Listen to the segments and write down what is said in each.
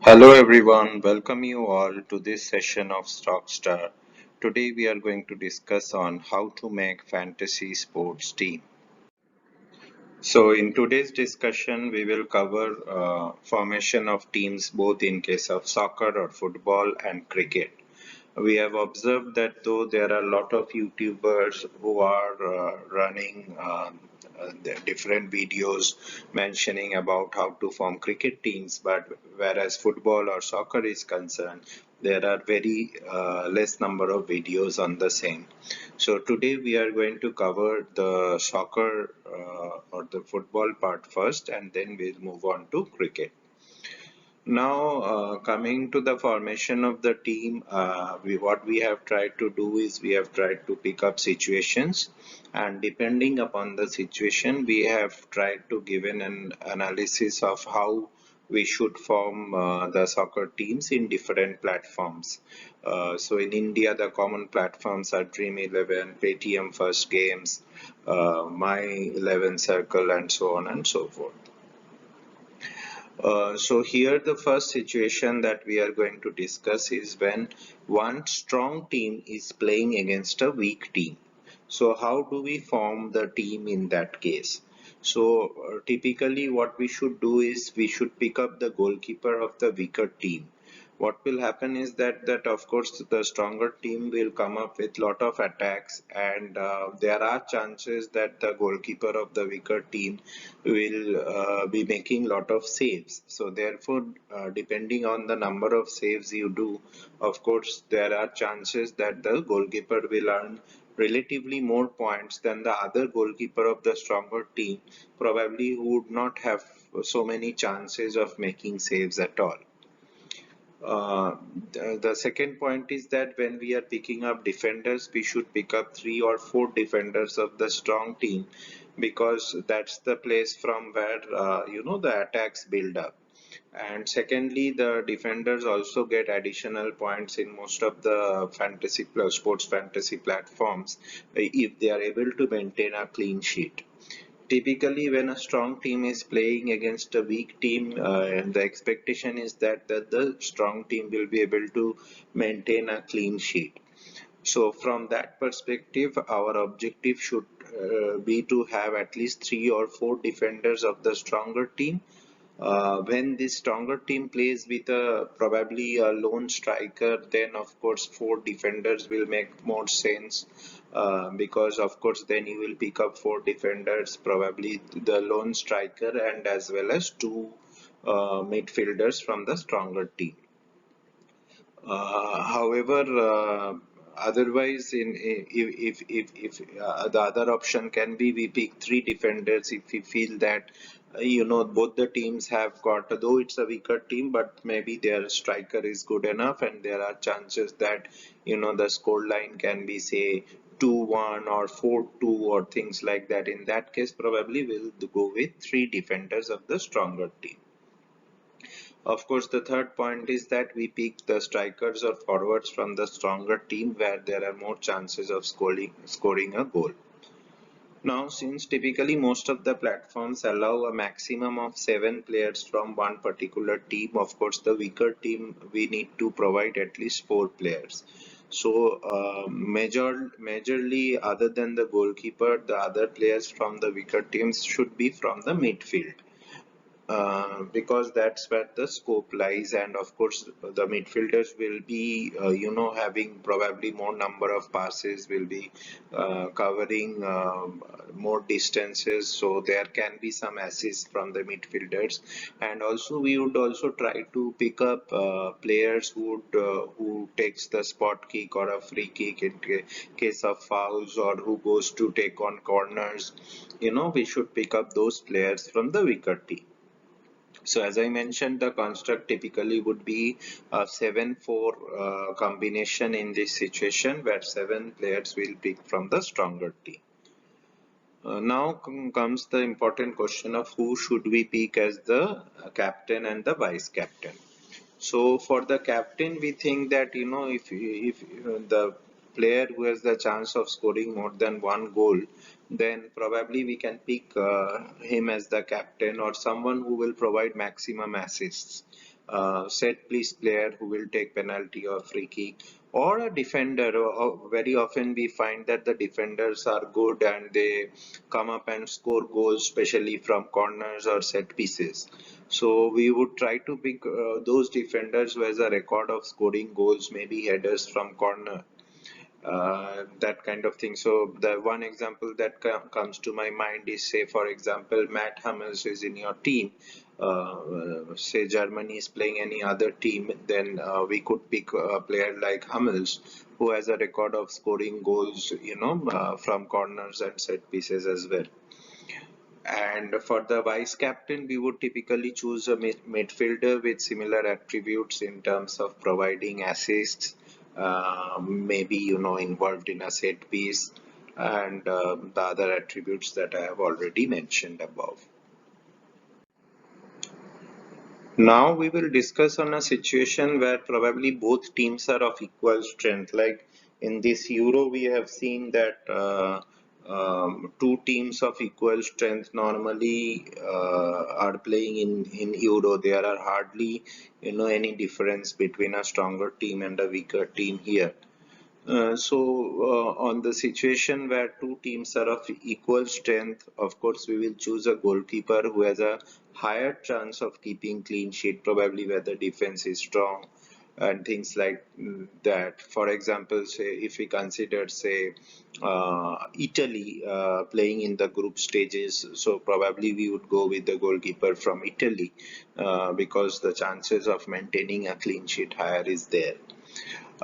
Hello everyone, welcome you all to this session of Stockstar. Today we are going to discuss on how to make fantasy sports team. So in today's discussion we will cover formation of teams both in case of soccer or football and cricket. We have observed that though there are a lot of YouTubers who are running the different videos mentioning about how to form cricket teams, but whereas football or soccer is concerned, there are very less number of videos on the same. So today we are going to cover the soccer or the football part first, and then we'll move on to cricket. Now, coming to the formation of the team, what we have tried to do is we have tried to pick up situations, and depending upon the situation, we have tried to give an analysis of how we should form the soccer teams in different platforms. So in India, the common platforms are Dream 11, Paytm First Games, My 11 Circle, and so on and so forth. So here the first situation that we are going to discuss is when one strong team is playing against a weak team. So how do we form the team in that case? So typically what we should do is we should pick up the goalkeeper of the weaker team. What will happen is that of course the stronger team will come up with lot of attacks, and there are chances that the goalkeeper of the weaker team will be making lot of saves. So therefore, depending on the number of saves you do, of course there are chances that the goalkeeper will earn relatively more points than the other goalkeeper of the stronger team, probably who would not have so many chances of making saves at all. The second point is that when we are picking up defenders, we should pick up three or four defenders of the strong team, because that's the place from where the attacks build up. And secondly, the defenders also get additional points in most of the sports fantasy platforms if they are able to maintain a clean sheet. Typically, when a strong team is playing against a weak team, the expectation is that the strong team will be able to maintain a clean sheet. So from that perspective, our objective should be to have at least three or four defenders of the stronger team. When the stronger team plays with a probably a lone striker, then of course four defenders will make more sense, because of course then you will pick up four defenders, probably the lone striker, and as well as two midfielders from the stronger team. However, otherwise, if the other option can be we pick three defenders if we feel that both the teams have got, though it's a weaker team, but maybe their striker is good enough, and there are chances that the score line can be say 2-1 or 4-2 or things like that. In that case, probably we'll go with three defenders of the stronger team. Of course, the third point is that we pick the strikers or forwards from the stronger team where there are more chances of scoring a goal. Now, since typically most of the platforms allow a maximum of 7 players from one particular team, of course, the weaker team we need to provide at least 4 players. So, majorly, other than the goalkeeper, the other players from the weaker teams should be from the midfield, because that's where the scope lies, and of course the midfielders will be having probably more number of passes, will be covering more distances, so there can be some assists from the midfielders. And also we would also try to pick up players who takes the spot kick or a free kick in case of fouls, or who goes to take on corners. We should pick up those players from the weaker team. So as I mentioned, the construct typically would be a 7-4 combination in this situation, where 7 players will pick from the stronger team. Now comes the important question of who should we pick as the captain and the vice captain. So for the captain, we think that if the player who has the chance of scoring more than one goal then probably we can pick him as the captain, or someone who will provide maximum assists. Set piece player who will take penalty or free kick, or a defender. Very often we find that the defenders are good and they come up and score goals, especially from corners or set pieces. So we would try to pick those defenders who has a record of scoring goals, maybe headers from corner, that kind of thing. So the one example that comes to my mind is, say for example, Matt Hummels is in your team. Say Germany is playing any other team, then we could pick a player like Hummels, who has a record of scoring goals, from corners and set pieces as well. And for the vice captain, we would typically choose a midfielder with similar attributes in terms of providing assists, maybe involved in a set piece, and the other attributes that I have already mentioned above. Now we will discuss on a situation where probably both teams are of equal strength. Like in this Euro, we have seen that two teams of equal strength normally are playing in Euro. There are hardly any difference between a stronger team and a weaker team here. On the situation where two teams are of equal strength, of course, we will choose a goalkeeper who has a higher chance of keeping clean sheet, probably where the defense is strong and things like that. For example, say if we consider, say, Italy playing in the group stages, so probably we would go with the goalkeeper from Italy because the chances of maintaining a clean sheet higher is there.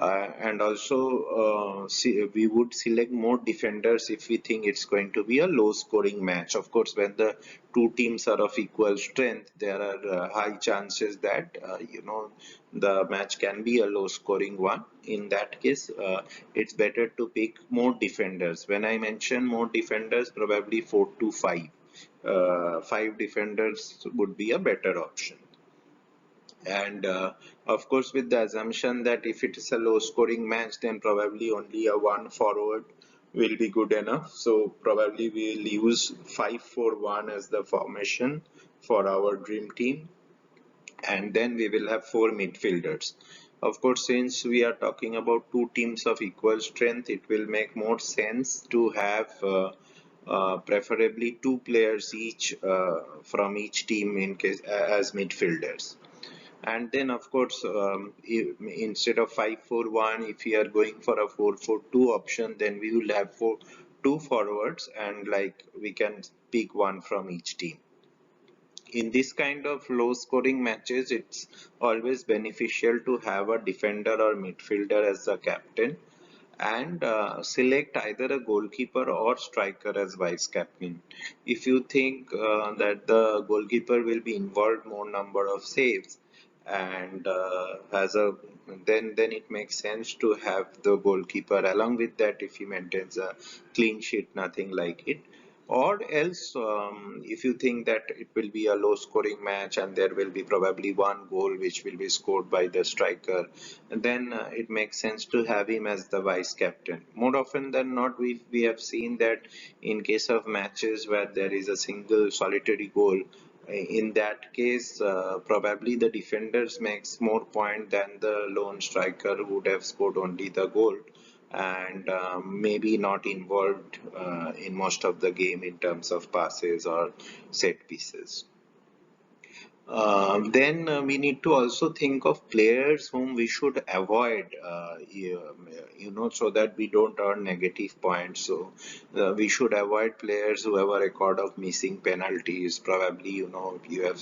And also we would select more defenders if we think it's going to be a low scoring match. Of course, when the two teams are of equal strength, there are high chances that the match can be a low scoring one. In that case, it's better to pick more defenders. When I mention more defenders, probably 4 to 5. 5 defenders would be a better option. And of course, with the assumption that if it is a low scoring match, then probably only a one forward will be good enough. So probably we'll use 5-4-1 as the formation for our dream team. And then we will have 4 midfielders. Of course, since we are talking about two teams of equal strength, it will make more sense to have preferably 2 players each from each team in case as midfielders. And then of course, instead of 5-4-1, if we are going for a 4-4-2 option, then we will have 2 forwards, and like we can pick one from each team. In this kind of low scoring matches, it's always beneficial to have a defender or midfielder as the captain, and select either a goalkeeper or striker as vice captain. If you think that the goalkeeper will be involved more number of saves, and has a then it makes sense to have the goalkeeper. Along with that, if he maintains a clean sheet, nothing like it. Or else, if you think that it will be a low scoring match and there will be probably one goal which will be scored by the striker, then it makes sense to have him as the vice captain. More often than not, we have seen that in case of matches where there is a single solitary goal, in that case, probably the defenders makes more point than the lone striker who would have scored only the goal, and maybe not involved in most of the game in terms of passes or set pieces. Then we need to also think of players whom we should avoid, so that we don't earn negative points. So we should avoid players who have a record of missing penalties. Probably, you have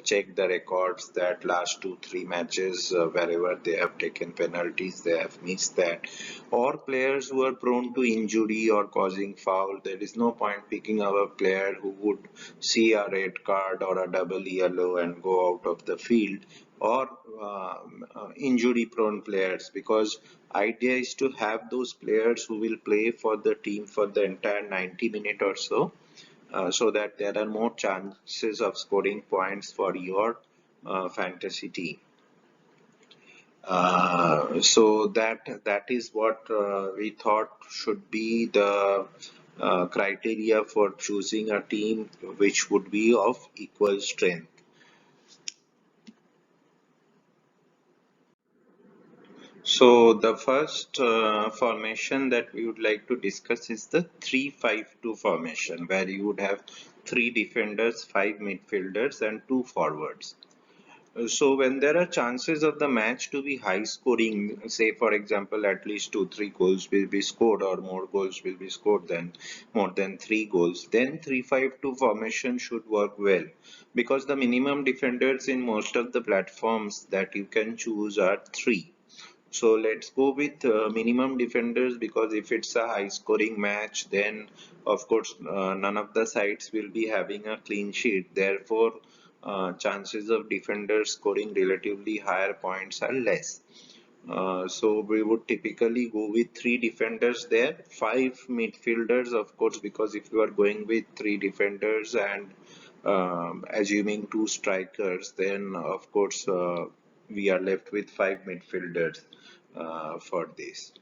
checked the records that last 2-3 matches, wherever they have taken penalties, they have missed that. Or players who are prone to injury or causing foul. There is no point picking up a player who would see a red card or a double yellow and go out of the field, or injury prone players, because idea is to have those players who will play for the team for the entire 90 minutes or so, so that there are more chances of scoring points for your fantasy team. So that is what we thought should be the criteria for choosing a team which would be of equal strength. So the first formation that we would like to discuss is the 3-5-2 formation, where you would have three defenders, five midfielders, and two forwards. So when there are chances of the match to be high scoring, say for example, at least 2-3 goals will be scored or more goals will be scored than more than 3 goals, then 3-5-2 formation should work well, because the minimum defenders in most of the platforms that you can choose are three. So let's go with minimum defenders, because if it's a high scoring match, then of course none of the sides will be having a clean sheet. Therefore, chances of defenders scoring relatively higher points are less. So we would typically go with three defenders there, five midfielders, of course, because if you are going with three defenders and assuming two strikers, then of course we are left with five midfielders for this.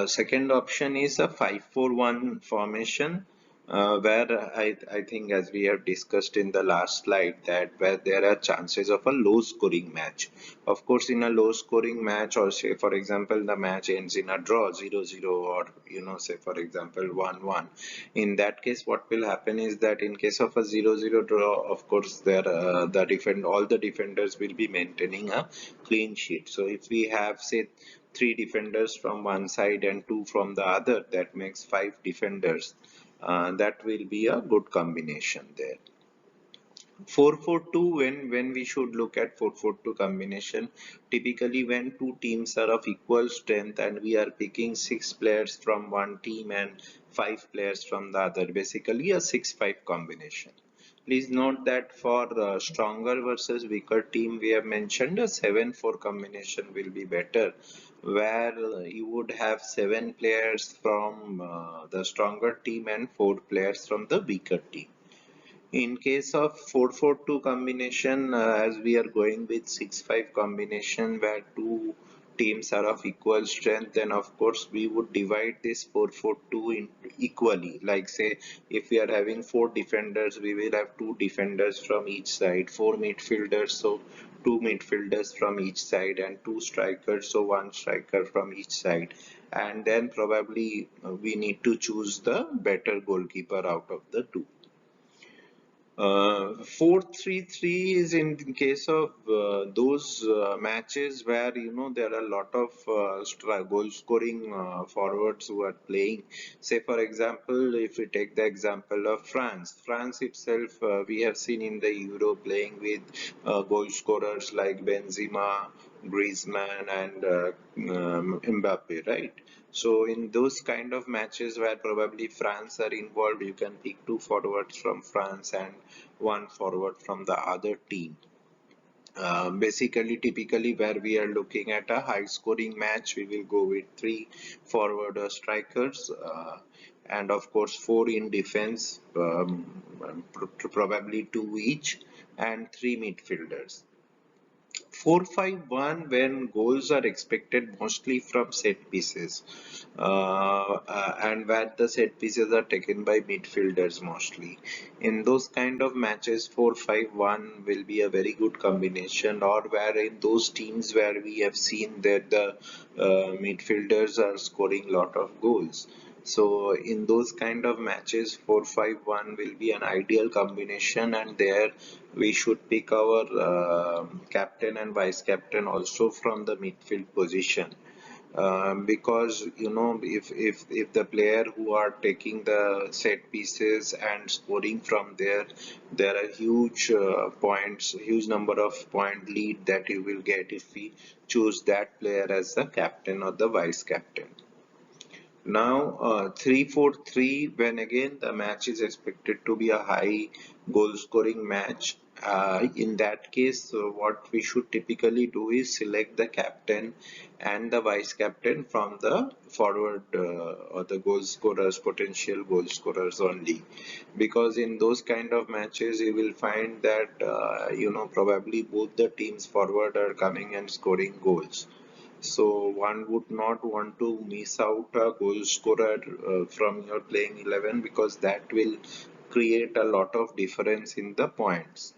Second option is a 5-4-1 formation, where I think, as we have discussed in the last slide, that where there are chances of a low scoring match. Of course, in a low scoring match, or say for example the match ends in a draw 0-0, or say for example 1-1. In that case, what will happen is that in case of a 0-0 draw, of course there all the defenders will be maintaining a clean sheet. So if we have, say, three defenders from one side and two from the other, that makes five defenders. That will be a good combination there. 4-4-2, when we should look at 4-4-2 combination, typically when two teams are of equal strength and we are picking six players from one team and five players from the other, basically a 6-5 combination. Please note that for stronger versus weaker team, we have mentioned a 7-4 combination will be better, where you would have seven players from the stronger team and four players from the weaker team. In case of 4-4-2 combination, as we are going with 6-5 combination where two teams are of equal strength, then of course we would divide this 4-4-2 in equally. Like say, if we are having four defenders, we will have two defenders from each side, four midfielders, so two midfielders from each side, and two strikers, so one striker from each side. And then probably we need to choose the better goalkeeper out of the two. 4-3-3 is in case of those matches where there are a lot of goal scoring forwards who are playing. Say for example, if we take the example of France itself, we have seen in the Euro playing with goal scorers like Benzema, Griezmann, and Mbappe, right? So in those kind of matches where probably France are involved, you can pick two forwards from France and one forward from the other team. Basically, typically where we are looking at a high scoring match, we will go with three forward strikers, and of course four in defense, probably two each, and three midfielders. 4-5-1, when goals are expected mostly from set pieces, and where the set pieces are taken by midfielders mostly. In those kind of matches, 4-5-1 will be a very good combination, or where in those teams where we have seen that the midfielders are scoring lot of goals. So in those kind of matches, 4-5-1 will be an ideal combination, and there we should pick our captain and vice captain also from the midfield position. Because if the player who are taking the set pieces and scoring from there are huge huge number of point lead that you will get if we choose that player as the captain or the vice captain. Now, 3-4-3, when again the match is expected to be a high goal scoring match. In that case, what we should typically do is select the captain and the vice captain from the forward or the goal scorers, potential goal scorers only. Because in those kind of matches, you will find that probably both the teams forward are coming and scoring goals. So one would not want to miss out a goal scorer from your playing 11, because that will create a lot of difference in the points.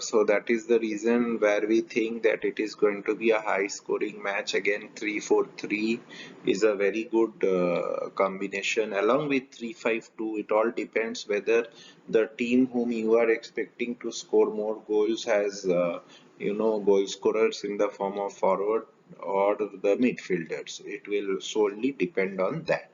So that is the reason where we think that it is going to be a high scoring match. Again, 3-4-3 is a very good combination along with 3-5-2. It all depends whether the team whom you are expecting to score more goals has goal scorers in the form of forward or the midfielders. It will solely depend on that.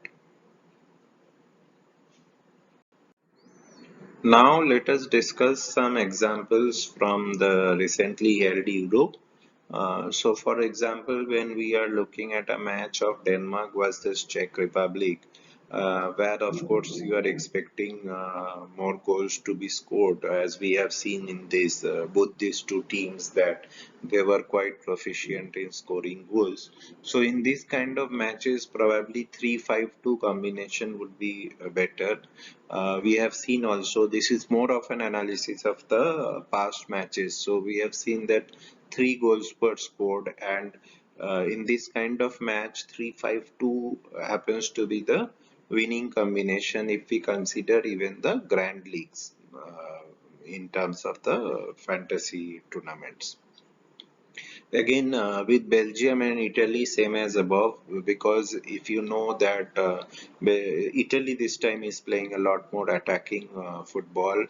Now let us discuss some examples from the recently held Euro. So for example, when we are looking at a match of Denmark versus Czech Republic, where of course you are expecting more goals to be scored, as we have seen in this both these two teams that they were quite proficient in scoring goals. So in this kind of matches, probably 3-5-2 combination would be better. We have seen also, this is more of an analysis of the past matches. So we have seen that 3 goals were scored, and in this kind of match 3-5-2 happens to be the winning combination if we consider even the grand leagues in terms of the fantasy tournaments. Again, with Belgium and Italy, same as above, because if you know that Italy this time is playing a lot more attacking football,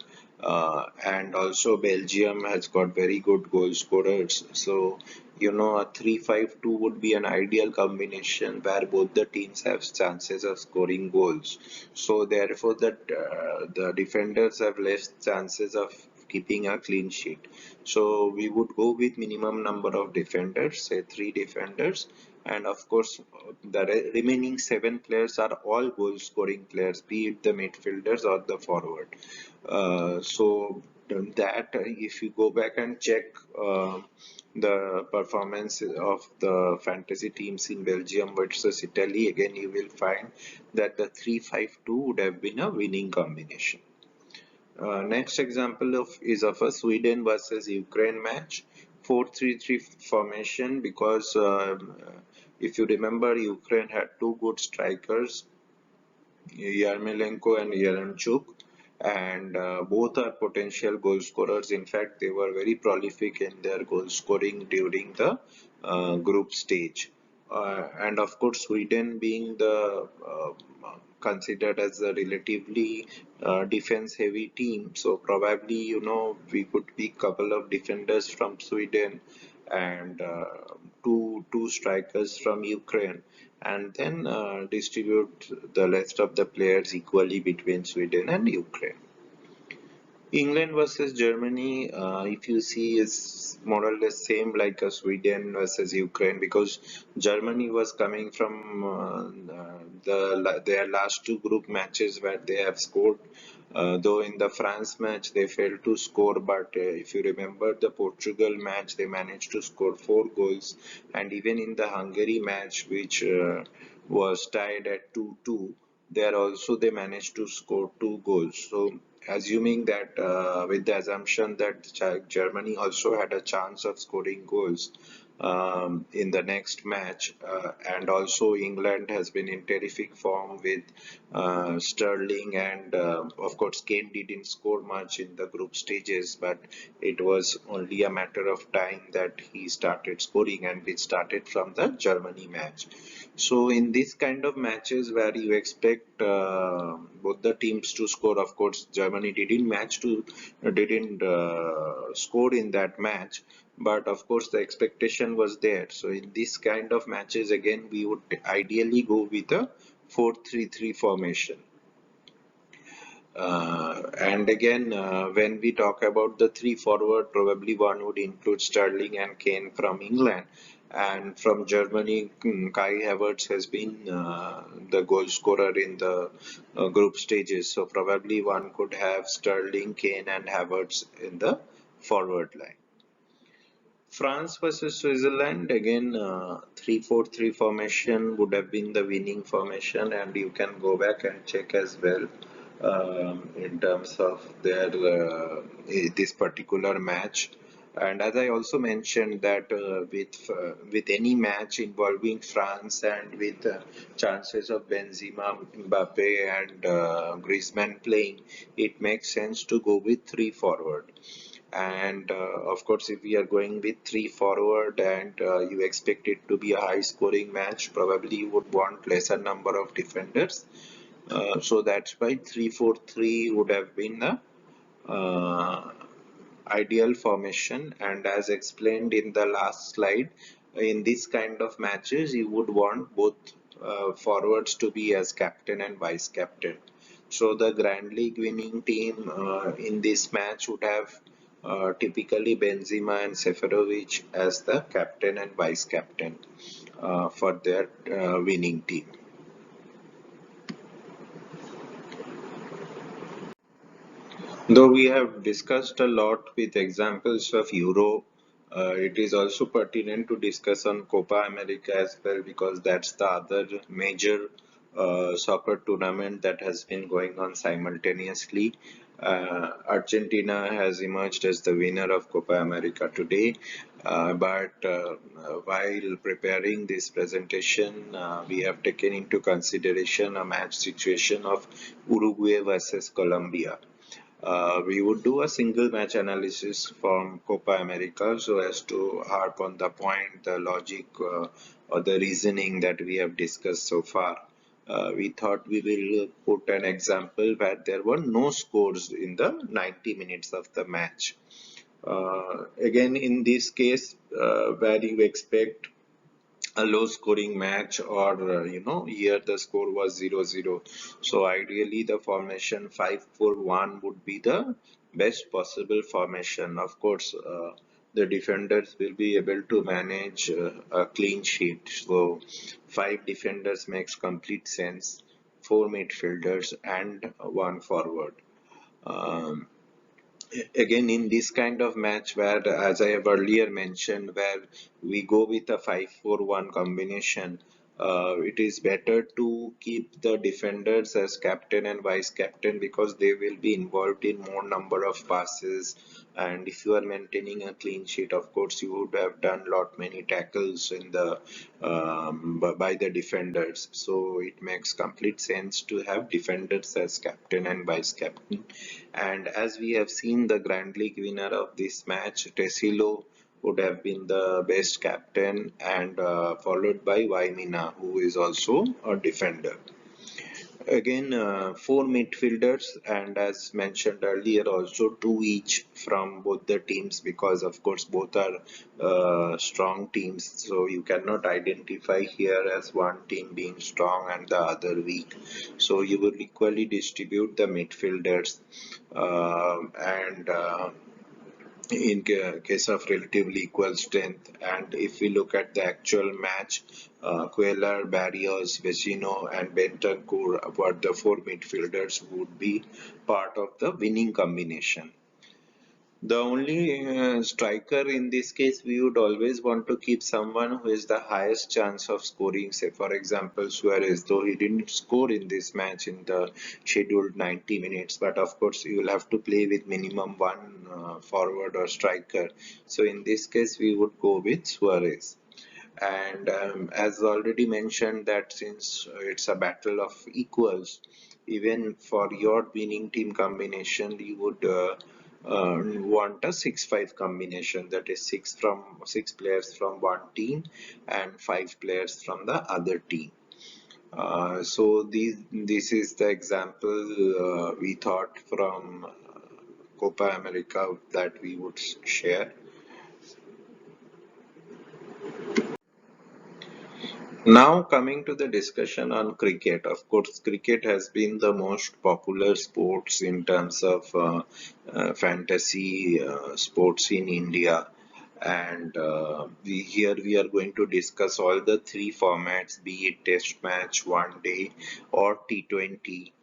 and also Belgium has got very good goal scorers. So, a 3-5-2 would be an ideal combination where both the teams have chances of scoring goals. So, therefore, the defenders have less chances of keeping a clean sheet. So we would go with minimum number of defenders, say 3 defenders, and of course the remaining 7 players are all goal scoring players, be it the midfielders or the forward. So that if you go back and check the performance of the fantasy teams in Belgium versus Italy, again you will find that the 3-5-2 would have been a winning combination. Next example is of a Sweden versus Ukraine match, 4-3-3 formation, because if you remember, Ukraine had two good strikers, Yarmolenko and Yaremchuk, and both are potential goal scorers. In fact, they were very prolific in their goal scoring during the group stage. And of course, Sweden being the considered as a relatively defense heavy team, so probably we could pick couple of defenders from Sweden and two strikers from Ukraine, and then distribute the rest of the players equally between Sweden and Ukraine. England versus Germany, if you see, is more or less same like a Sweden versus Ukraine, because Germany was coming from their last two group matches where they have scored. Though in the France match they failed to score, but if you remember the Portugal match, they managed to score 4 goals, and even in the Hungary match, which was tied at 2-2, there also they managed to score 2 goals. So assuming that with the assumption that Germany also had a chance of scoring goals in the next match, and also England has been in terrific form with Sterling, and of course Kane didn't score much in the group stages, but it was only a matter of time that he started scoring, and it started from the Germany match. So in this kind of matches where you expect both the teams to score, of course Germany didn't score in that match, but of course the expectation was there. So in this kind of matches, again we would ideally go with a 4-3-3 formation. And again, when we talk about the three forward, probably one would include Sterling and Kane from England. And from Germany, Kai Havertz has been the goal scorer in the group stages. So probably one could have Sterling, Kane, and Havertz in the forward line. France versus Switzerland, again 3-4-3 formation would have been the winning formation, and you can go back and check as well in terms of their this particular match. And as I also mentioned that with any match involving France and with chances of Benzema, Mbappe, and Griezmann playing, it makes sense to go with three forward. And of course, if we are going with three forward and you expect it to be a high scoring match, probably you would want lesser number of defenders. So that's why 3-4-3 would have been the uh, ideal formation. And as explained in the last slide, in this kind of matches you would want both forwards to be as captain and vice captain. So the Grand League winning team in this match would have typically Benzema and Seferovic as the captain and vice captain for their winning team. Though we have discussed a lot with examples of Euro, it is also pertinent to discuss on Copa America as well, because that's the other major soccer tournament that has been going on simultaneously. Argentina has emerged as the winner of Copa America today, but while preparing this presentation, we have taken into consideration a match situation of Uruguay versus Colombia. We would do a single match analysis from Copa America so as to harp on the point, the logic, or the reasoning that we have discussed so far. We thought we will put an example where there were no scores in the 90 minutes of the match. Again, in this case, where you expect a low scoring match, or here the score was 0-0, so ideally the formation 5-4-1 would be the best possible formation. Of course, the defenders will be able to manage a clean sheet, so five defenders makes complete sense, four midfielders and one forward. um, Again, in this kind of match where, as I have earlier mentioned, where we go with a 5-4-1 combination, it is better to keep the defenders as captain and vice captain, because they will be involved in more number of passes. And if you are maintaining a clean sheet, of course you would have done lot many tackles in the by the defenders, so it makes complete sense to have defenders as captain and vice captain. And as we have seen, the Grand League winner of this match, Tesilo, would have been the best captain, and followed by Vaimina, who is also a defender. Again, four midfielders, and as mentioned earlier, also two each from both the teams, because of course both are strong teams. So you cannot identify here as one team being strong and the other weak. So you will equally distribute the midfielders, and in case of relatively equal strength. And if we look at the actual match, Cuellar, Barrios, Vecino, and Bentancur were the four midfielders who would be part of the winning combination. The only striker in this case, we would always want to keep someone who is the highest chance of scoring. Say, for example, Suarez, though he didn't score in this match in the scheduled 90 minutes, but of course, you will have to play with minimum one forward or striker. So, in this case, we would go with Suarez. And as already mentioned, that since it's a battle of equals, even for your winning team combination, you would want a 6-5 combination, that is six players from one team and five players from the other team. So this is the example we thought from Copa America that we would share. Now coming to the discussion on cricket, of course, cricket has been the most popular sports in terms of fantasy sports in India. And here we are going to discuss all the three formats, be it test match, one day, or T20,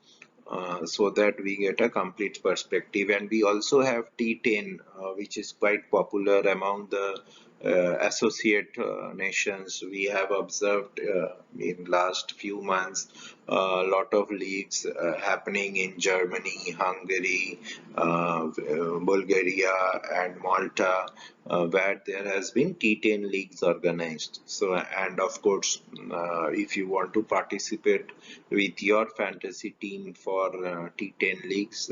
so that we get a complete perspective. And we also have T10 which is quite popular among the associate nations. We have observed in last few months a lot of leagues happening in Germany, Hungary, Bulgaria, and Malta, where there has been T10 leagues organized. So, and of course, if you want to participate with your fantasy team for T10 leagues,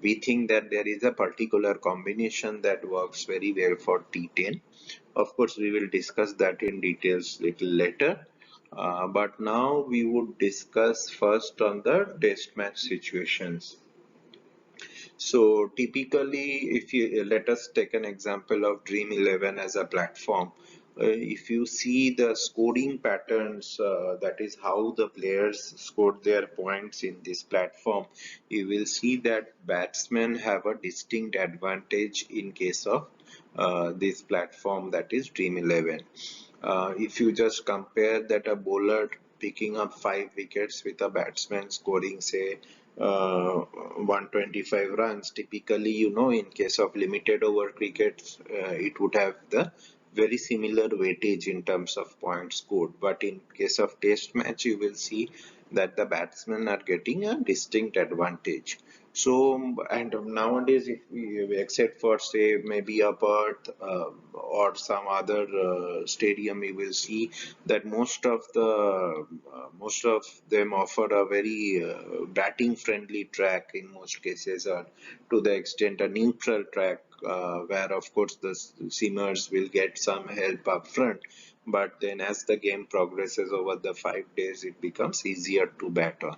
we think that there is a particular combination that works very well for T10. Of course, we will discuss that in details little later. But now we would discuss first on the test match situations. So typically, if you let us take an example of Dream 11 as a platform. If you see the scoring patterns, that is how the players scored their points in this platform, you will see that batsmen have a distinct advantage in case of this platform, that is Dream 11. If you just compare that a bowler picking up 5 wickets with a batsman scoring say 125 runs, typically, in case of limited over cricket, it would have the very similar weightage in terms of points scored. But in case of test match, you will see that the batsmen are getting a distinct advantage. So, and nowadays, if we, except for say maybe a Perth or some other stadium, you will see that most of them offer a very batting friendly track in most cases, or to the extent a neutral track, where of course the seamers will get some help up front, but then as the game progresses over the 5 days, it becomes easier to bat on.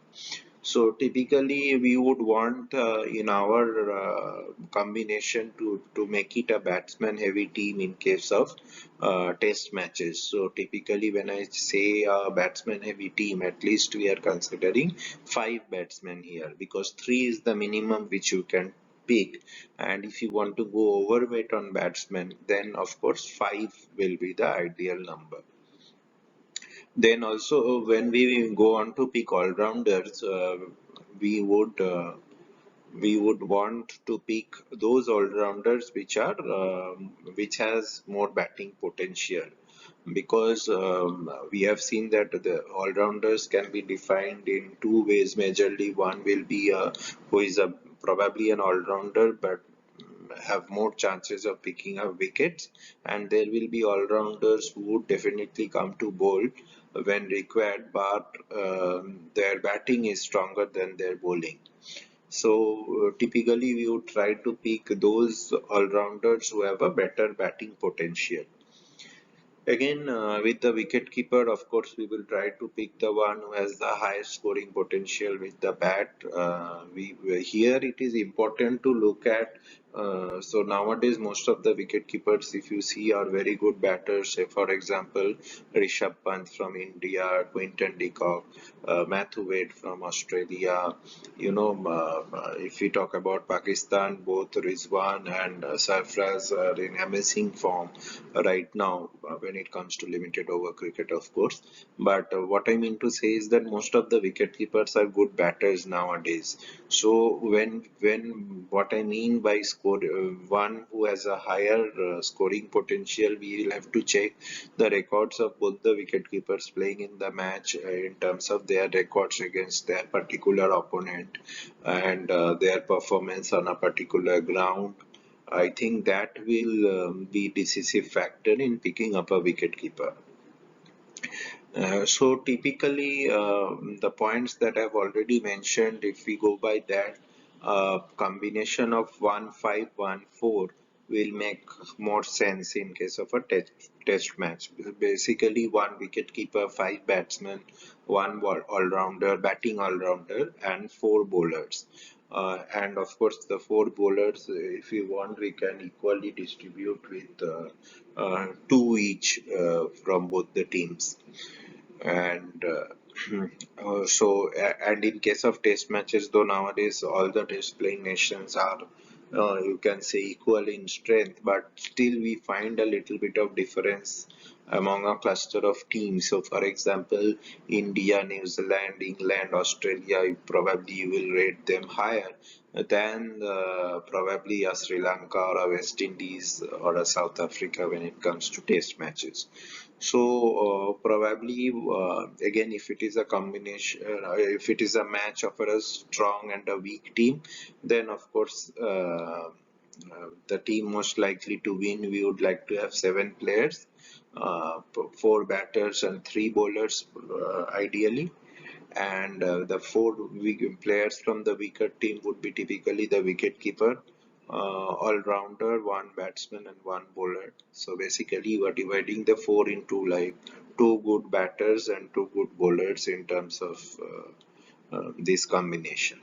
So typically we would want in our combination to make it a batsman heavy team in case of test matches. So typically when I say a batsman heavy team, at least we are considering 5 batsmen here, because 3 is the minimum which you can pick, and if you want to go overweight on batsmen, then of course 5 will be the ideal number. Then also when we go on to pick all-rounders, we would uh, we would want to pick those all-rounders which has more batting potential, because we have seen that the all-rounders can be defined in two ways majorly. One will be who is a probably an all-rounder but have more chances of picking up wickets, and there will be all-rounders who would definitely come to bowl when required, but their batting is stronger than their bowling. So typically we would try to pick those all-rounders who have a better batting potential. Again, with the wicket keeper, of course, we will try to pick the one who has the highest scoring potential with the bat. Here it is important to look at. So nowadays, most of the wicket keepers, if you see, are very good batters. Say, for example, Rishabh Pant from India, Quinton de Kock, Matthew Wade from Australia. If we talk about Pakistan, both Rizwan and Sarfraz are in amazing form right now when it comes to limited over cricket, of course. But what I mean to say is that most of the wicket keepers are good batters nowadays. So when what I mean by one who has a higher scoring potential, we will have to check the records of both the wicket keepers playing in the match in terms of their records against their particular opponent, and their performance on a particular ground. I think that will be decisive factor in picking up a wicket keeper. So typically, the points that I've already mentioned, if we go by that, combination of 1-5-1-4 will make more sense in case of a test match. Basically, one wicket keeper, 5 batsmen, one all-rounder, batting all-rounder, and 4 bowlers. And of course, the 4 bowlers, if we want, we can equally distribute with 2 each from both the teams. And and in case of test matches, though nowadays all the test playing nations are you can say equal in strength, but still we find a little bit of difference among a cluster of teams. So, for example, India, New Zealand, England, Australia, probably you will rate them higher than probably a Sri Lanka or a West Indies or a South Africa when it comes to test matches. So probably again, if it is a combination, if it is a match of a strong and a weak team, then of course the team most likely to win, we would like to have 7 players, four batters and three bowlers ideally, and the four players from the weaker team would be typically the wicket keeper, all-rounder, one batsman and one bowler. So basically you are dividing the four into like two good batters and two good bowlers in terms of this combination.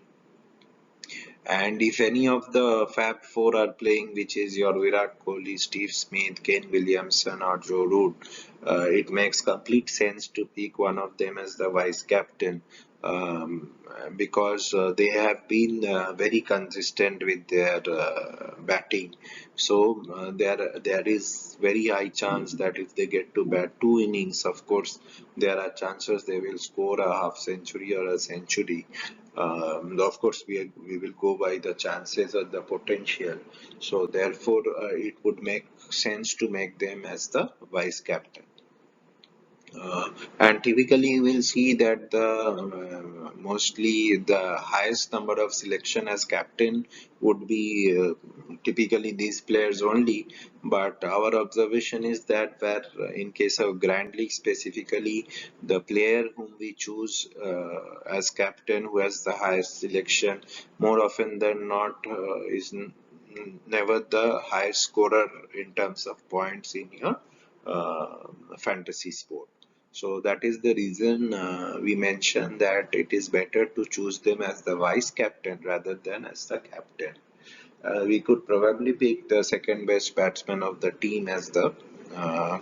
And if any of the Fab Four are playing, which is your Virat Kohli, Steve Smith, Kane Williamson, or Joe Root, it makes complete sense to pick one of them as the vice captain, because they have been very consistent with their batting. So there is very high chance that if they get to bat 2 innings, of course, there are chances they will score a half century or a century. Of course, we will go by the chances or the potential. So therefore, it would make sense to make them as the vice captain. And typically you will see that the mostly the highest number of selection as captain would be typically these players only, but our observation is that where in case of Grand League specifically, the player whom we choose as captain who has the highest selection more often than not is never the highest scorer in terms of points in your fantasy sport. So that is the reason we mentioned that it is better to choose them as the vice captain rather than as the captain. We could probably pick the second best batsman of the team as the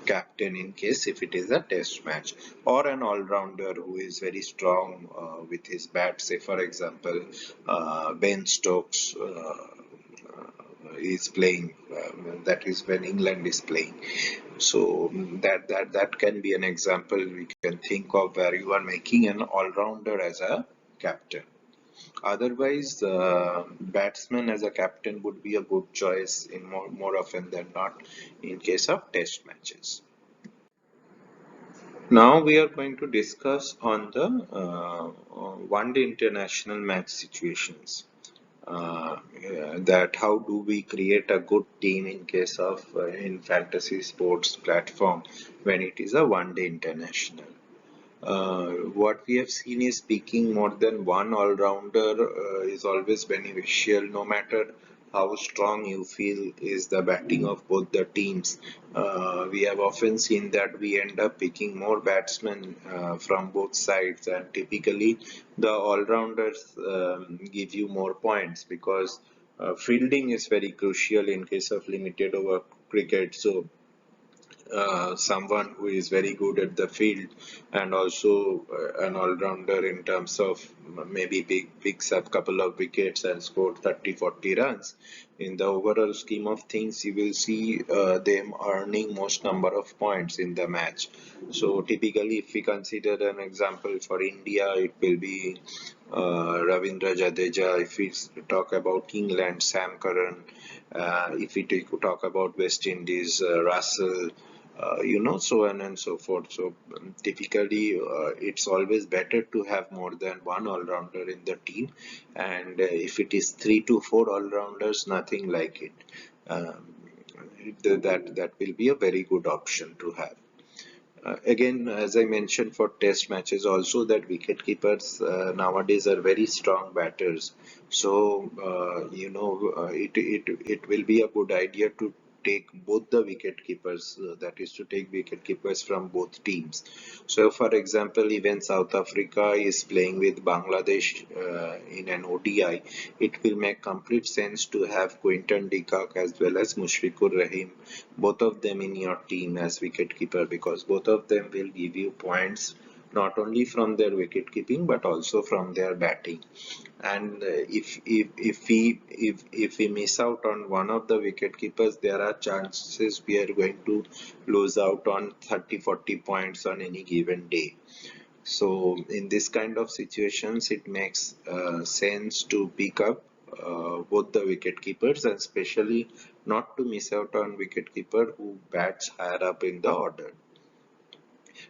captain in case if it is a test match, or an all-rounder who is very strong with his bat. Say for example, Ben Stokes is playing. That is when England is playing. So that can be an example we can think of where you are making an all-rounder as a captain. Otherwise, batsman as a captain would be a good choice in more often than not in case of test matches. Now we are going to discuss on the one-day international match situations. That how do we create a good team in case of in fantasy sports platform when it is a one-day international. What we have seen is picking more than one all-rounder is always beneficial, no matter how strong you feel is the batting of both the teams. We have often seen that we end up picking more batsmen from both sides, and typically the all-rounders give you more points because fielding is very crucial in case of limited over cricket. So someone who is very good at the field and also an all-rounder in terms of maybe picks up couple of wickets and score 30-40 runs. In the overall scheme of things, you will see them earning most number of points in the match. So typically, if we consider an example for India, it will be Ravindra Jadeja. If we talk about England, Sam Curran. If we talk about West Indies, Russell, so on and so forth. So typically, it's always better to have more than one all-rounder in the team, and if it is 3 to 4 all-rounders, nothing like it. Um, that will be a very good option to have. Again, as I mentioned for test matches also that wicket keepers nowadays are very strong batters. So, it will be a good idea to take both the wicket keepers, that is to take wicket keepers from both teams. So, for example, even South Africa is playing with Bangladesh in an ODI, it will make complete sense to have Quinton de Kock as well as Mushfiqur Rahim, both of them in your team as wicket keeper, because both of them will give you points not only from their wicket keeping but also from their batting. And if we miss out on one of the wicket keepers, there are chances we are going to lose out on 30-40 points on any given day. So in this kind of situations, it makes sense to pick up both the wicket keepers, and especially not to miss out on wicket keeper who bats higher up in the order.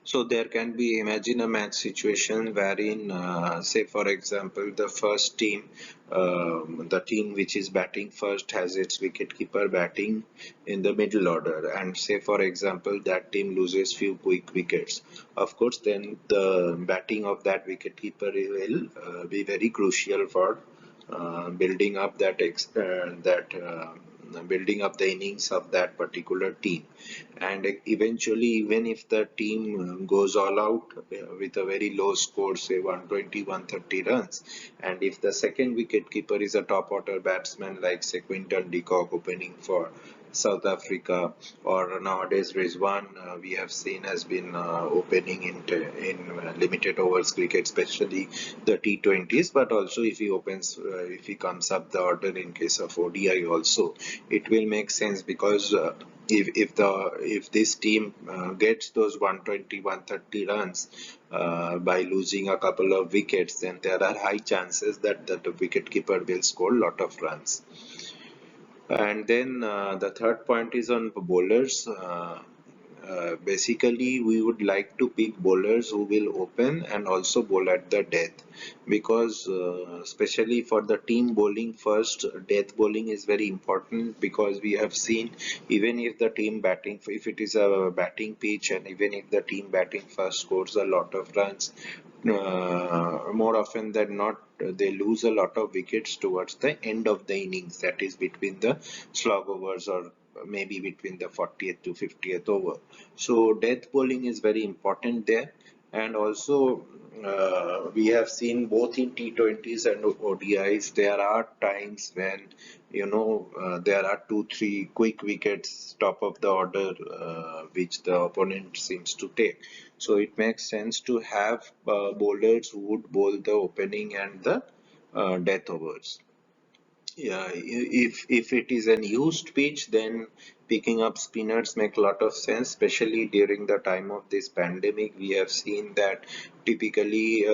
So there can be, imagine a match situation wherein, say for example, the first team, the team which is batting first has its wicketkeeper batting in the middle order, and say for example that team loses few quick wickets. Of course, then the batting of that wicketkeeper will be very crucial for building up building up the innings of that particular team. And eventually, even if the team goes all out with a very low score, say 120 130 runs, and if the second wicket keeper is a top order batsman like say Quinton de Kock opening for South Africa, or nowadays Rizwan, we have seen has been opening in limited overs cricket, especially the T20s. But also if he opens, if he comes up the order in case of ODI also, it will make sense because if this team gets those 120 130 runs by losing a couple of wickets, then there are high chances that the wicket keeper will score a lot of runs. And then the third point is on bowlers. Basically, we would like to pick bowlers who will open and also bowl at the death, because especially for the team bowling first, death bowling is very important, because we have seen, even if the team batting, if it is a batting pitch, and even if the team batting first scores a lot of runs, more often than not they lose a lot of wickets towards the end of the innings, that is between the slog overs, or maybe between the 40th to 50th over. So death bowling is very important there. And also we have seen both in T20s and ODIs, there are times when there are 2-3 quick wickets top of the order which the opponent seems to take. So it makes sense to have bowlers who would bowl the opening and the death overs. Yeah, if it is an used pitch, then picking up spinners make a lot of sense, especially during the time of this pandemic. We have seen that typically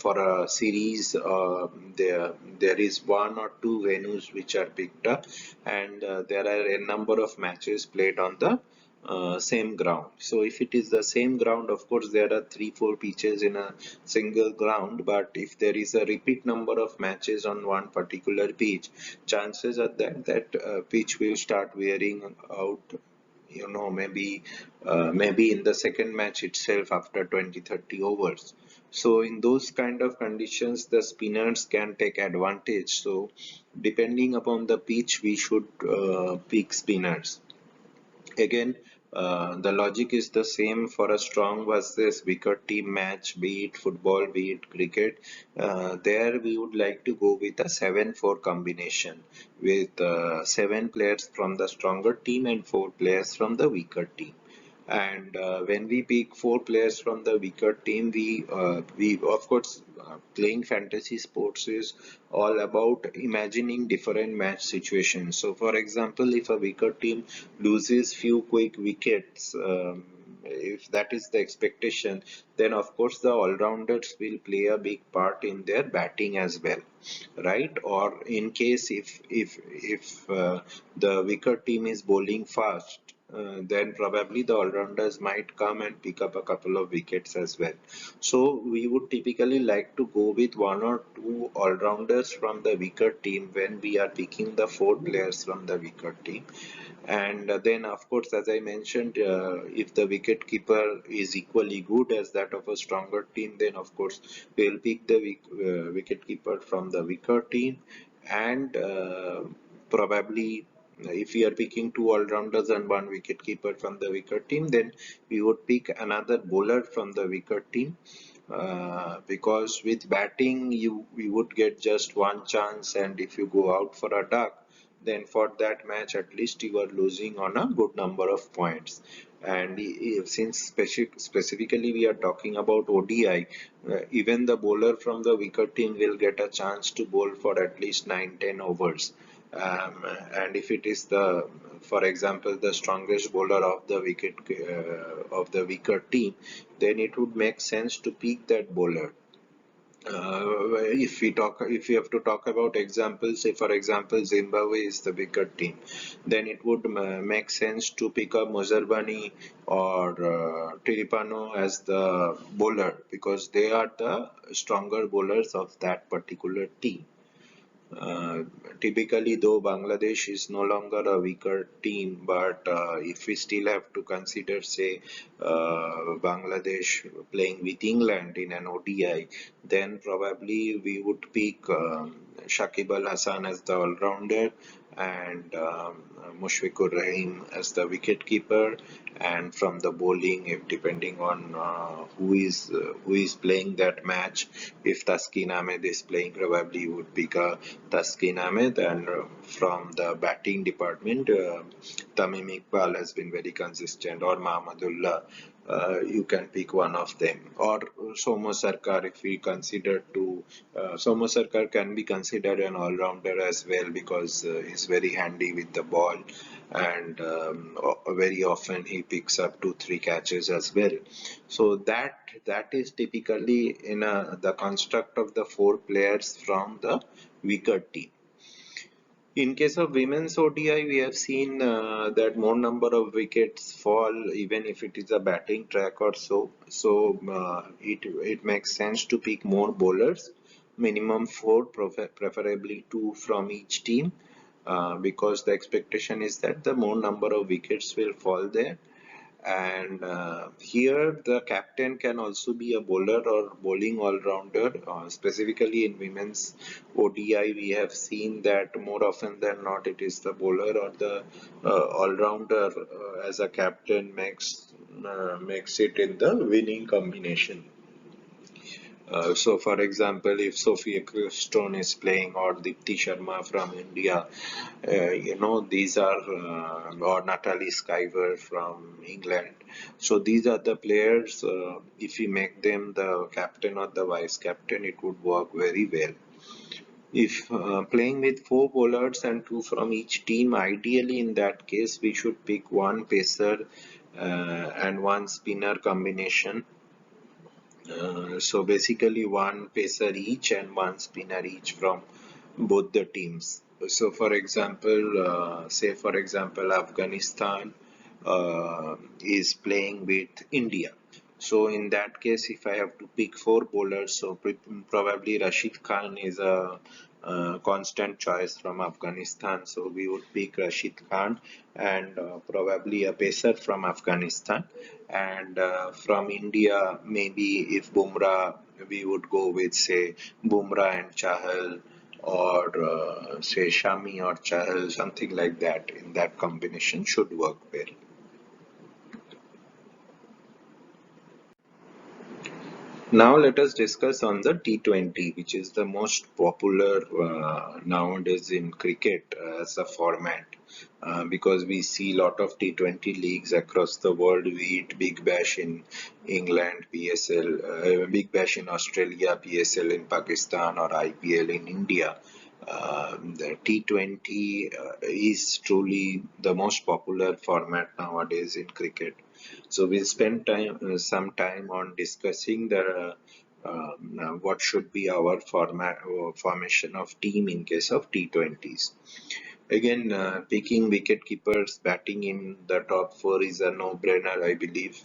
for a series, there is one or two venues which are picked up, and there are a number of matches played on the same ground. So if it is the same ground, of course there are 3-4 pitches in a single ground, but if there is a repeat number of matches on one particular pitch, chances are that pitch will start wearing out, maybe in the second match itself after 20-30 overs. So in those kind of conditions, the spinners can take advantage. So depending upon the pitch, we should pick spinners. Again, the logic is the same for a strong versus weaker team match, be it football, be it cricket. There we would like to go with a 7-4 combination, with 7 players from the stronger team and 4 players from the weaker team. And when we pick 4 players from the weaker team, we of course, playing fantasy sports is all about imagining different match situations. So for example, if a weaker team loses few quick wickets, if that is the expectation, then of course the all-rounders will play a big part in their batting as well, right? Or in case if the weaker team is bowling fast, then probably the all-rounders might come and pick up a couple of wickets as well. So we would typically like to go with 1 or 2 all-rounders from the weaker team when we are picking the 4 players from the weaker team. And then of course, as I mentioned, if the wicket keeper is equally good as that of a stronger team, then of course we'll pick the wicket keeper from the weaker team. And probably if we are picking 2 all-rounders and 1 wicket keeper from the weaker team, then we would pick another bowler from the weaker team, because with batting you would get just one chance, and if you go out for a duck, then for that match at least you are losing on a good number of points. And since specifically we are talking about ODI, even the bowler from the weaker team will get a chance to bowl for at least 9-10 overs. And if it is the, for example, the strongest bowler of the wicket of the weaker team, then it would make sense to pick that bowler. If we have to talk about examples, say for example Zimbabwe is the bigger team, then it would make sense to pick up Mozarbani or Tiripano as the bowler, because they are the stronger bowlers of that particular team. Uh, Typically, though Bangladesh is no longer a weaker team, but if we still have to consider, say, Bangladesh playing with England in an ODI, then probably we would pick Shakib Al Hasan as the all-rounder, and Mushfiqur Rahim as the wicket-keeper. And from the bowling, if depending on who is playing that match, if Taskin Ahmed is playing, probably would pick a Taskin Ahmed. And from the batting department, Tamim Iqbal has been very consistent, or Mahmudullah. You can pick one of them, or Somo Sarkar. If we consider to Somo Sarkar can be considered an all-rounder as well, because he's very handy with the ball, and very often he picks up 2-3 catches as well. So that is typically in the construct of the four players from the weaker team. In case of women's ODI, we have seen that more number of wickets fall, even if it is a batting track or so. So it makes sense to pick more bowlers, minimum four, preferably two from each team, because the expectation is that the more number of wickets will fall there. And here the captain can also be a bowler or bowling all-rounder. Specifically in women's ODI, we have seen that more often than not it is the bowler or the all-rounder as a captain makes it in the winning combination. So, for example, if Sophia Stone is playing, or Dipti Sharma from India, these are, or Natalie Skyver from England. So, these are the players, if we make them the captain or the vice captain, it would work very well. If playing with four bowlers and two from each team, ideally in that case, we should pick one pacer and one spinner combination. So basically one pacer each and one spinner each from both the teams. So for example, say for example Afghanistan is playing with India. So in that case, if I have to pick four bowlers, so probably Rashid Khan is a constant choice from Afghanistan. So we would pick Rashid Khan, and probably a pacer from Afghanistan. And from India, maybe if Bumrah, we would go with, say, Bumrah and Chahal, or say Shami or Chahal, something like that. In that combination should work well. Now let us discuss on the T20, which is the most popular nowadays in cricket as a format, because we see a lot of T20 leagues across the world, be it Big Bash in England, PSL, Big Bash in Australia, PSL in Pakistan, or IPL in India. The T20 is truly the most popular format nowadays in cricket. So we'll spend some time on discussing the what should be our format or formation of team in case of T20s. Again, picking wicket keepers, batting in the top four is a no-brainer, I believe,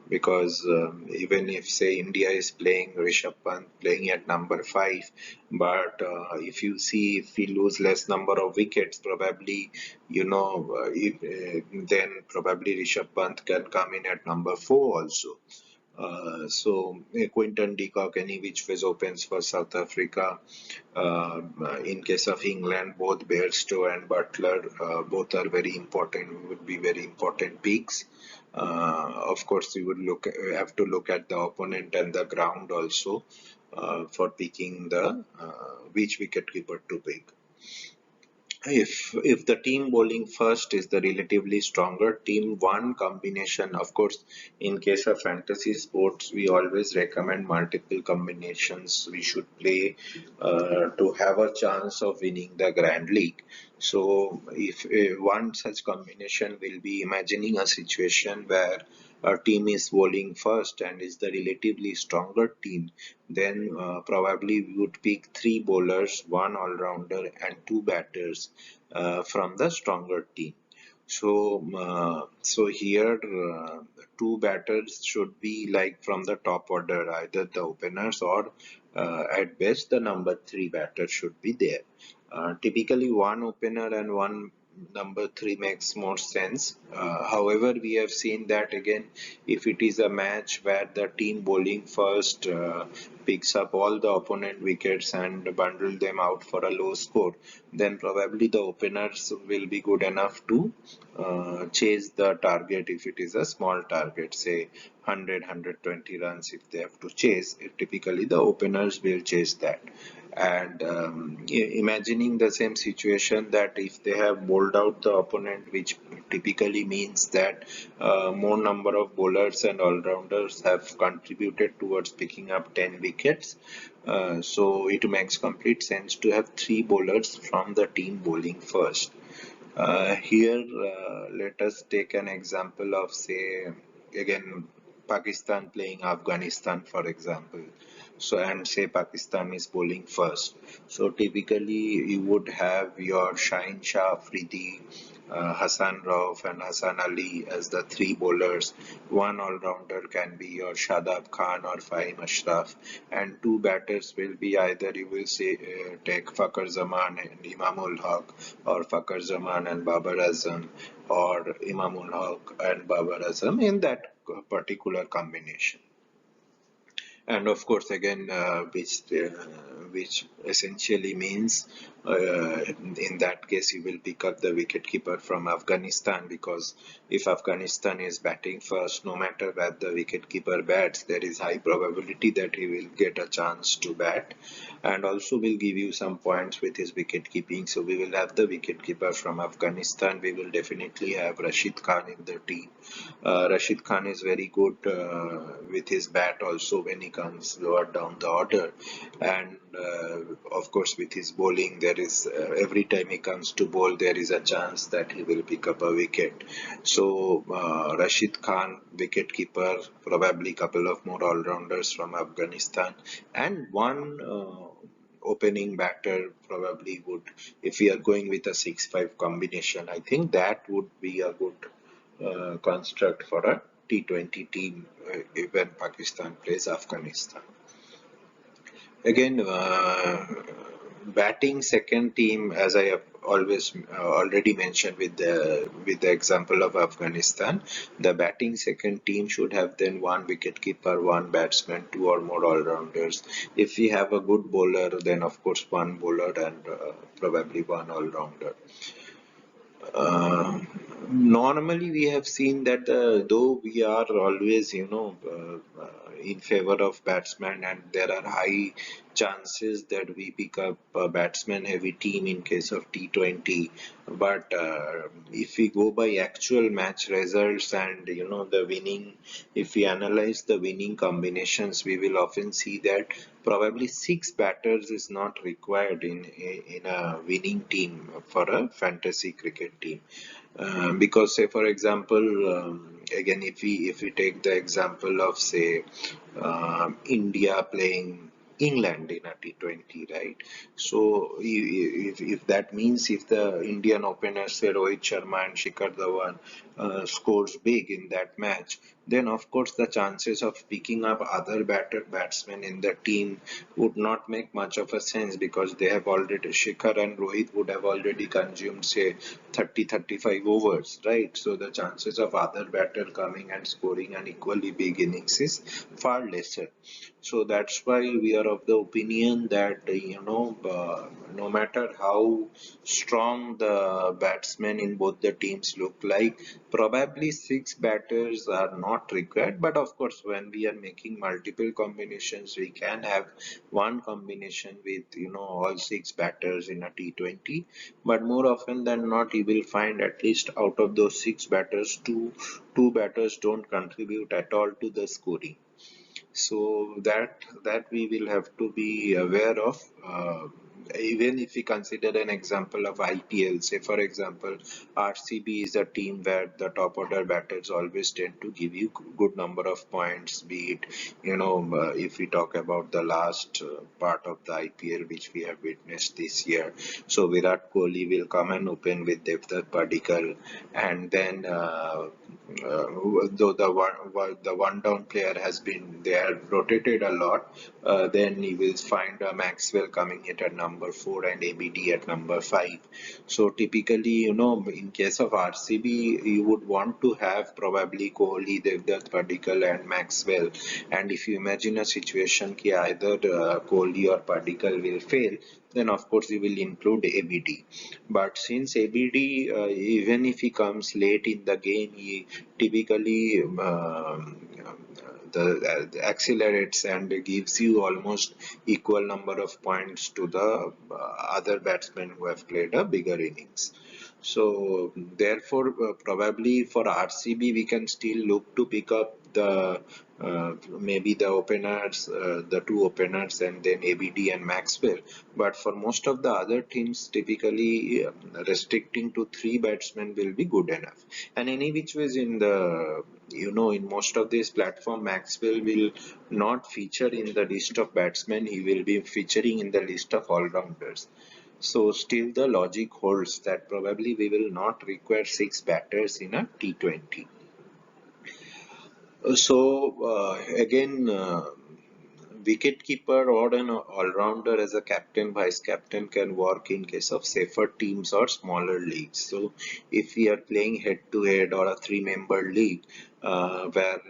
because even if, say, India is playing Rishabh Pant playing at number five, but if you see, if we lose less number of wickets, probably, then probably Rishabh Pant can come in at number four also. Quinton de Kock, any which ways opens for South Africa. In case of England, both Bairstow and Butler, both are very important, would be very important picks. Of course, you would have to look at the opponent and the ground also for picking the which wicket keeper to pick. if the team bowling first is the relatively stronger team, one combination, of course, in case of fantasy sports, we always recommend multiple combinations we should play to have a chance of winning the Grand League. So, if one such combination will be imagining a situation where a team is bowling first and is the relatively stronger team, then probably we would pick three bowlers, one all-rounder, and two batters from the stronger team. So here two batters should be like from the top order, either the openers or at best the number three batter should be there. Typically, one opener and one number three makes more sense. However, we have seen that again, if it is a match where the team bowling first picks up all the opponent wickets and bundle them out for a low score, then probably the openers will be good enough to chase the target if it is a small target, say 100, 120 runs if they have to chase. Typically, the openers will chase that. And imagining the same situation that if they have bowled out the opponent, which typically means that more number of bowlers and all-rounders have contributed towards picking up 10 wickets. So it makes complete sense to have three bowlers from the team bowling first. Here, let us take an example of, say, again, Pakistan playing Afghanistan, for example. So, and say Pakistan is bowling first. So, typically, you would have your Shaheen Shah Afridi, Hassan Rauf, and Hassan Ali as the three bowlers. One all-rounder can be your Shadab Khan or Fahim Ashraf, and two batters will be either you will say take Fakhar Zaman and Imamul Haq, or Fakhar Zaman and Babar Azam, or Imamul Haq and Babar Azam in that particular combination. And of course again which essentially means in that case you will pick up the wicket keeper from Afghanistan, because if Afghanistan is batting first, no matter where the wicket keeper bats, there is high probability that he will get a chance to bat, and also will give you some points with his wicket keeping. So we will have the wicket keeper from Afghanistan. We will definitely have Rashid Khan in the team. Rashid Khan is very good with his bat also when he comes lower down the order, and of course with his bowling, there is every time he comes to bowl, there is a chance that he will pick up a wicket. So Rashid Khan, wicket keeper, probably couple of more all-rounders from Afghanistan, and one opening batter probably would, if we are going with a 6-5 combination, I think that would be a good construct for a T20 team when Pakistan plays Afghanistan. Again, batting second team, as I have always already mentioned with the example of Afghanistan, the batting second team should have then one wicket keeper, one batsman, two or more all-rounders. If we have a good bowler, then of course one bowler and probably one all-rounder. Uh, Normally, we have seen that though we are always, in favor of batsmen, and there are high chances that we pick up a batsman-heavy team in case of T20. But if we go by actual match results and the winning, if we analyze the winning combinations, we will often see that probably six batters is not required in a winning team for a fantasy cricket team. Because say for example, again if we take the example of say India playing England in a T20, right? So if that means if the Indian openers say Rohit Sharma and Shikhar Dhawan scores big in that match, then of course the chances of picking up other batsmen in the team would not make much of a sense, because they have already, Shikhar and Rohit would have already consumed say 30-35 overs, right? So the chances of other batter coming and scoring an equally big innings is far lesser. So that's why we are of the opinion that no matter how strong the batsmen in both the teams look like, Probably six batters are not required, but of course, when we are making multiple combinations, we can have one combination with all six batters in a T20. But more often than not, you will find at least out of those six batters, two batters don't contribute at all to the scoring. So that we will have to be aware of. Even if we consider an example of IPL, say for example, RCB is a team where the top order batters always tend to give you good number of points. Be it, if we talk about the last part of the IPL which we have witnessed this year, so Virat Kohli will come and open with Devdutt Padikkal, and then though the one down player has been they have rotated a lot, then you will find Maxwell coming in at number 4 and ABD at number 5. So typically, in case of RCB, you would want to have probably Kohli, Devdutt Padikkal and Maxwell. And if you imagine a situation ki either Kohli or Padikkal will fail, then of course you will include ABD. But since ABD, even if he comes late in the game, he typically accelerates and gives you almost equal number of points to the other batsmen who have played a bigger innings. So therefore, probably for RCB, we can still look to pick up the maybe the openers, the two openers, and then ABD and Maxwell. But for most of the other teams, typically restricting to three batsmen will be good enough. And any which ways in the in most of these platform, Maxwell will not feature in the list of batsmen. He will be featuring in the list of all rounders. So still the logic holds that probably we will not require six batters in a T20. Again, wicket keeper or an all-rounder as a captain, vice captain can work in case of safer teams or smaller leagues. So if we are playing head-to-head or a three-member league, where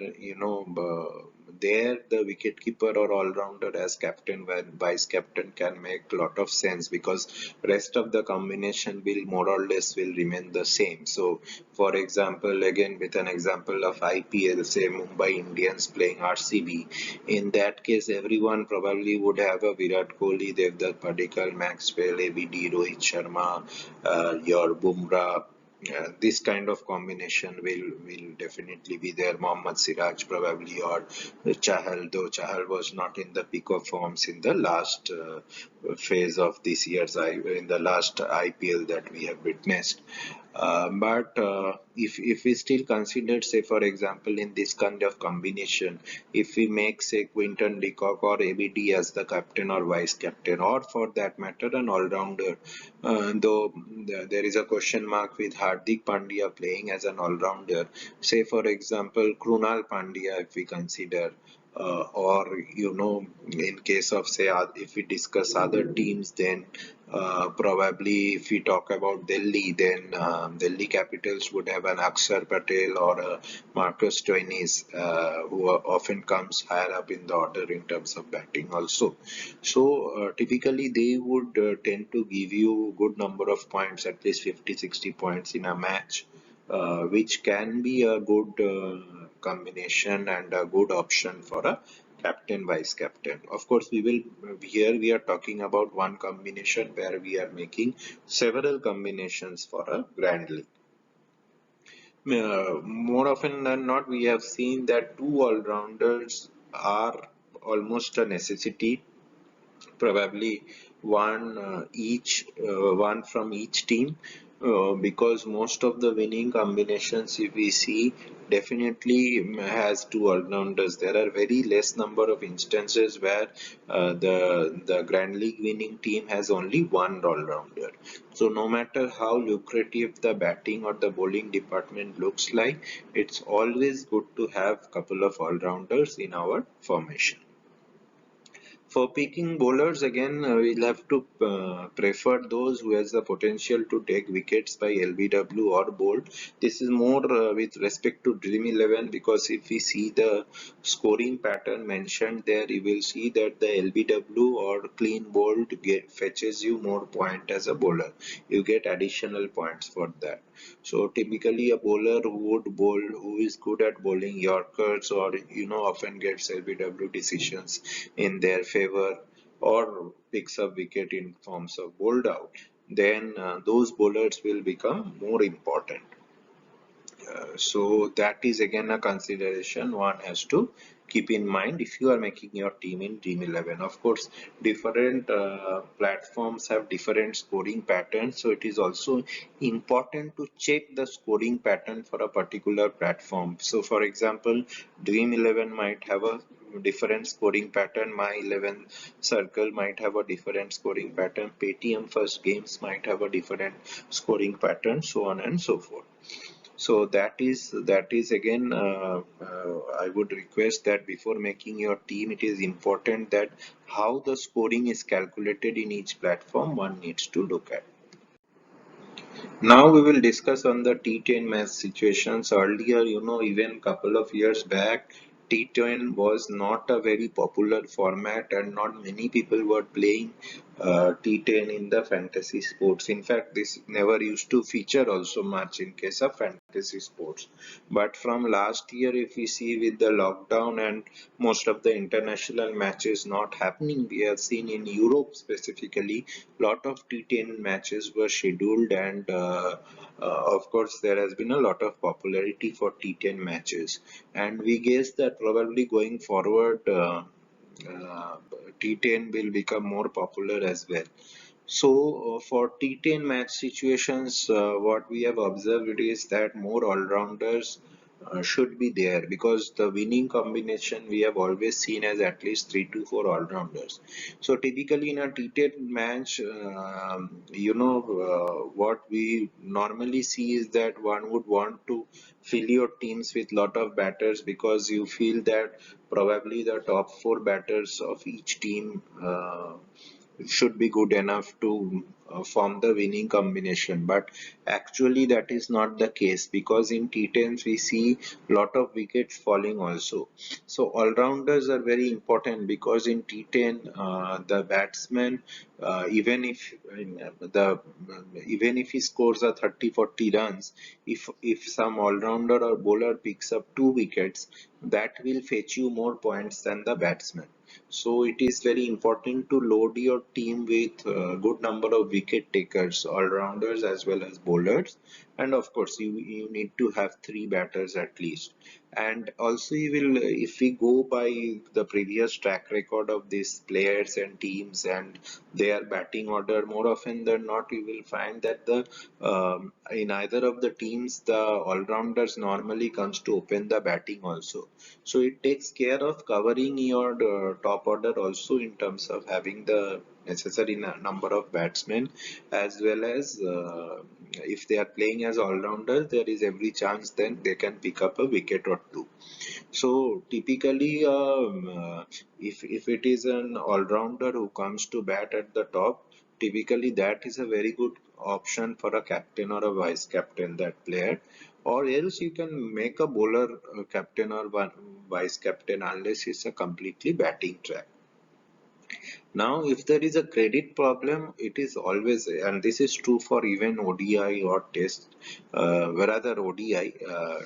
there the wicket keeper or all-rounder as captain, where vice captain can make a lot of sense because rest of the combination will more or less will remain the same. So for example, again with an example of IPL, say Mumbai Indians playing RCB, in that case everyone probably would have a Virat Kohli, Devdutt Padikkal, Maxwell, ABD, Rohit Sharma, your Bumrah. This kind of combination will definitely be there. Mohammad Siraj probably, or Chahal, though Chahal was not in the peak of forms in the last phase of this year's in the last IPL that we have witnessed. But if we still consider, say for example, in this kind of combination, if we make say Quinton de Kock or ABD as the captain or vice captain, or for that matter an all-rounder, though there is a question mark with Hardik Pandya playing as an all-rounder, say for example Krunal Pandya if we consider, or in case of say if we discuss other teams, then probably if we talk about Delhi, then Delhi Capitals would have an Akshar Patel or Marcus Stoinis, who often comes higher up in the order in terms of batting also. So typically they would tend to give you good number of points, at least 50-60 points in a match, which can be a good combination and a good option for a captain vice captain. Of course we will here we are talking about one combination where we are making several combinations for a grand league. More often than not, we have seen that two all-rounders are almost a necessity, probably one from each team, because most of the winning combinations if we see definitely has two all-rounders. There are very less number of instances where the Grand League winning team has only one all-rounder. So no matter how lucrative the batting or the bowling department looks like, it's always good to have couple of all-rounders in our formation. For picking bowlers, again, we'll have to prefer those who has the potential to take wickets by LBW or bold. This is more with respect to Dream 11, because if we see the scoring pattern mentioned there, you will see that the LBW or clean bowled fetches you more point as a bowler. You get additional points for that. So typically a bowler who would bowl, who is good at bowling Yorkers, or often gets LBW decisions in their favor, or picks up wicket in forms of bowled out, then those bowlers will become more important. So that is again a consideration one has to keep in mind if you are making your team in Dream 11. Of course, different platforms have different scoring patterns, so it is also important to check the scoring pattern for a particular platform. So, for example, Dream 11 might have a different scoring pattern, My 11 Circle might have a different scoring pattern, Paytm First Games might have a different scoring pattern, so on and so forth. So that is again, I would request that before making your team, it is important that how the scoring is calculated in each platform one needs to look at. Now we will discuss on the T10 match situations. Earlier, even couple of years back, T10 was not a very popular format and not many people were playing T10 in the fantasy sports. In fact, this never used to feature also much in case of fantasy sports. But from last year, if we see with the lockdown and most of the international matches not happening, we have seen in Europe specifically, lot of T10 matches were scheduled, and of course there has been a lot of popularity for T10 matches, and we guess that probably going forward, uh, T10 will become more popular as well. So for T10 match situations, what we have observed is that more all-rounders should be there, because the winning combination we have always seen as at least 3 to 4 all-rounders. So typically in a T10 match, what we normally see is that one would want to fill your teams with lot of batters, because you feel that probably the top four batters of each team should be good enough to form the winning combination. But actually that is not the case, because in T10s we see lot of wickets falling also. So all-rounders are very important, because in T10 the batsman, even if even if he scores a 30-40 runs, if some all-rounder or bowler picks up 2 wickets, that will fetch you more points than the batsman. So it is very important to load your team with a good number of wicket takers, all-rounders as well as bowlers. And of course, you need to have 3 batters at least. And also you will, if we go by the previous track record of these players and teams and their batting order, more often than not, you will find that the in either of the teams, the all-rounders normally comes to open the batting also. So it takes care of covering your top order also, in terms of having the necessary number of batsmen, as well as if they are playing as all-rounders, there is every chance then they can pick up a wicket or two. So typically, if it is an all-rounder who comes to bat at the top, typically that is a very good option for a captain or a vice captain, that player. Or else you can make a bowler captain or one vice captain, unless it's a completely batting track. Now, if there is a credit problem, it is always, and this is true for even ODI or Test, rather ODI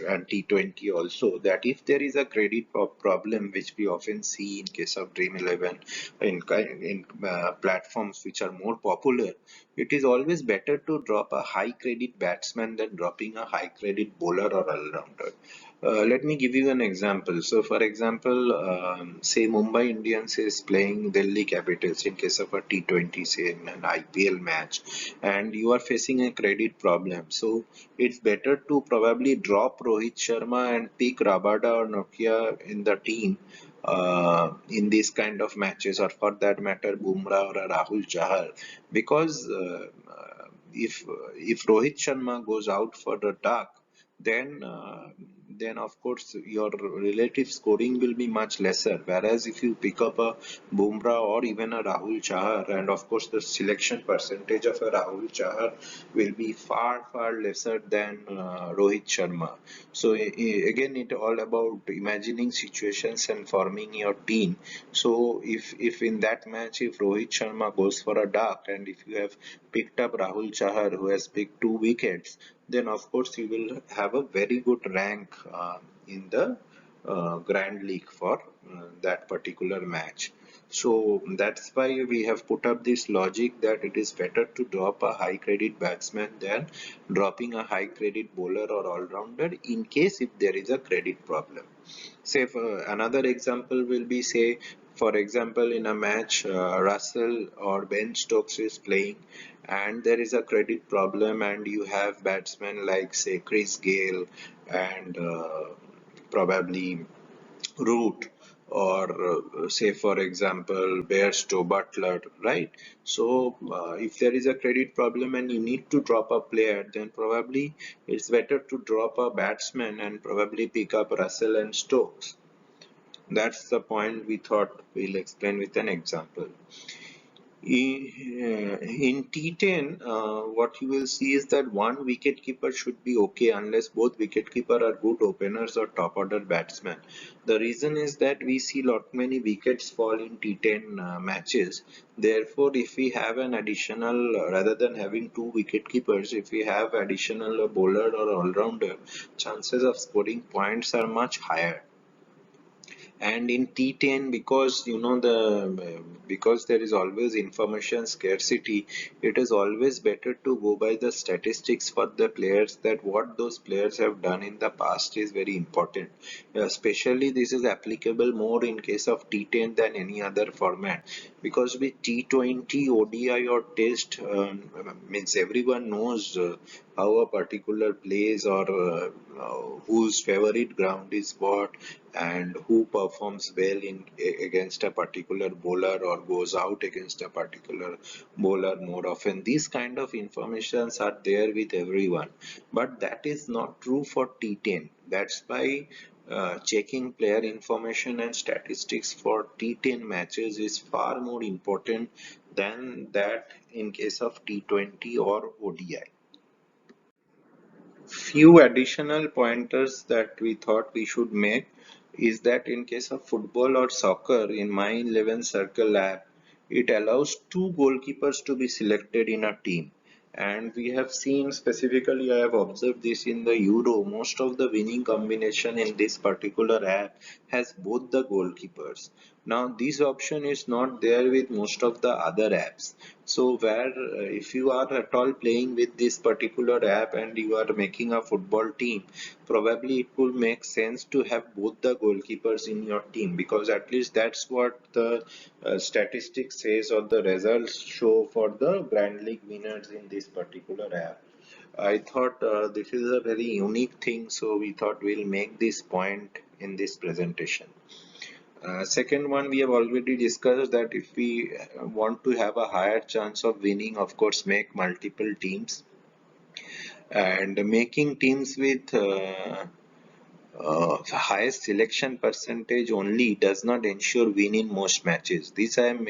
and T20 also, that if there is a credit problem, which we often see in case of Dream 11 in platforms which are more popular, it is always better to drop a high credit batsman than dropping a high credit bowler or all-rounder. Let me give you an example. So, for example, say Mumbai Indians is playing Delhi Capitals in case of a T20, say in an IPL match, and you are facing a credit problem. So, it's better to probably drop Rohit Sharma and pick Rabada or Nokia in the team in these kind of matches, or for that matter, Bumrah or a Rahul Chahar, because if Rohit Sharma goes out for the dark, then then of course your relative scoring will be much lesser. Whereas if you pick up a Bumrah or even a Rahul Chahar, and of course the selection percentage of a Rahul Chahar will be far lesser than Rohit Sharma. So again, it all about imagining situations and forming your team. So if in that match, if Rohit Sharma goes for a duck, and if you have picked up Rahul Chahar who has picked 2 wickets, then of course you will have a very good rank in the Grand League for that particular match. So that's why we have put up this logic that it is better to drop a high credit batsman than dropping a high credit bowler or all-rounder in case if there is a credit problem. Say for another example will be, say for example, in a match Russell or Ben Stokes is playing and there is a credit problem and you have batsmen like say Chris Gale and probably Root or say for example Bairstow, Butler, right? So if there is a credit problem and you need to drop a player, then probably it's better to drop a batsman and probably pick up Russell and Stokes. That's the point we thought we'll explain with an example. In T10, what you will see is that one wicket keeper should be okay unless both wicket keeper are good openers or top order batsmen. The reason is that we see lot many wickets fall in T10 matches. Therefore, if we have an additional, rather than having two wicket keepers, if we have additional bowler or all rounder, chances of scoring points are much higher. And in T10, because because there is always information scarcity, it is always better to go by the statistics for the players, that what those players have done in the past is very important. Especially this is applicable more in case of T10 than any other format, because with T20, ODI or Test, means everyone knows how a particular place or whose favorite ground is what, and who performs well in against a particular bowler or goes out against a particular bowler more often. These kind of informations are there with everyone, but that is not true for T10. That's why checking player information and statistics for T10 matches is far more important than that in case of T20 or ODI. Few additional pointers that we thought we should make is that in case of football or soccer, in My 11 Circle app, it allows two goalkeepers to be selected in a team. And we have seen, specifically, I have observed this in the Euro, most of the winning combination in this particular app has both the goalkeepers. Now, this option is not there with most of the other apps. So, where if you are at all playing with this particular app and you are making a football team, probably it would make sense to have both the goalkeepers in your team, because at least that's what the statistics says or the results show for the Grand League winners in this particular app. I thought this is a very unique thing, so we thought we'll make this point in this presentation. Second one, we have already discussed that if we want to have a higher chance of winning, of course, make multiple teams, and making teams with highest selection percentage only does not ensure win in most matches. This I am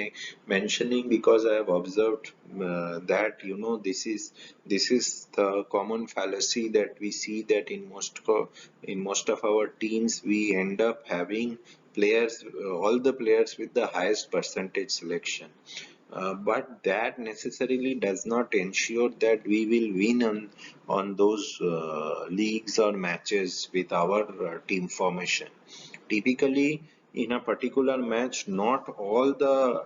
mentioning because I have observed that this is the common fallacy that we see, that in most of our teams we end up having players, all the players with the highest percentage selection. But that necessarily does not ensure that we will win on those leagues or matches with our team formation. Typically, in a particular match, not all the